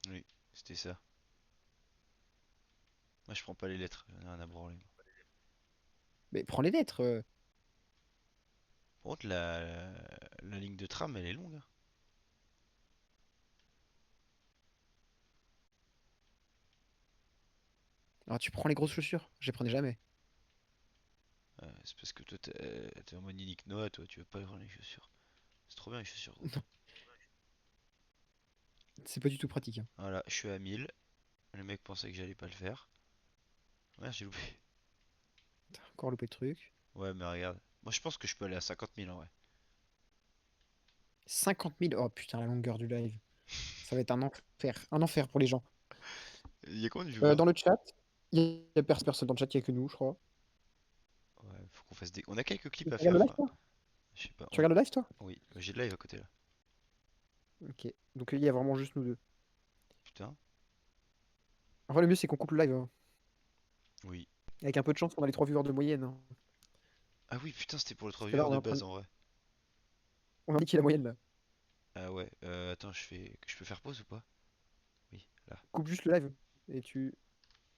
Oui, c'était ça. Moi, je prends pas les lettres. J'en ai rien à branler. Mais prends les lettres. Par contre, la ligne de tram, elle est longue, hein. Alors, tu prends les grosses chaussures. Je les prenais jamais. C'est parce que toi, t'es en mode Nick Noah, toi, tu veux pas prendre les chaussures. C'est trop bien les chaussures, gros. C'est pas du tout pratique, hein. Voilà, je suis à 1000. Le mec pensait que j'allais pas le faire. Ouais, j'ai loupé. T'as encore loupé le truc. Ouais, mais regarde. Moi, je pense que je peux aller à 50 000 en vrai. 50 000. Oh putain, la longueur du live. Ça va être un enfer. Un enfer pour les gens. Il y a combien de viewers? Dans le chat, il y a personne dans le chat, il y a que nous, je crois. Ouais, faut qu'on fasse des. On a quelques clips Tu à regardes faire. le live, toi? Je sais pas. Tu regardes le live, toi? Oui, j'ai le live à côté là. Ok. Donc, il y a vraiment juste nous deux. Putain. Enfin, le mieux, c'est qu'on coupe le live, hein. Oui. Avec un peu de chance, on a les 3 viewers de moyenne, hein. Ah oui, putain, c'était pour le 3 Parce que là, viewers on est de en train base de- en vrai. On a dit qu'il la moyenne là. Ah ouais, attends, je peux faire pause ou pas? Oui, là. Coupe juste le live. Et tu.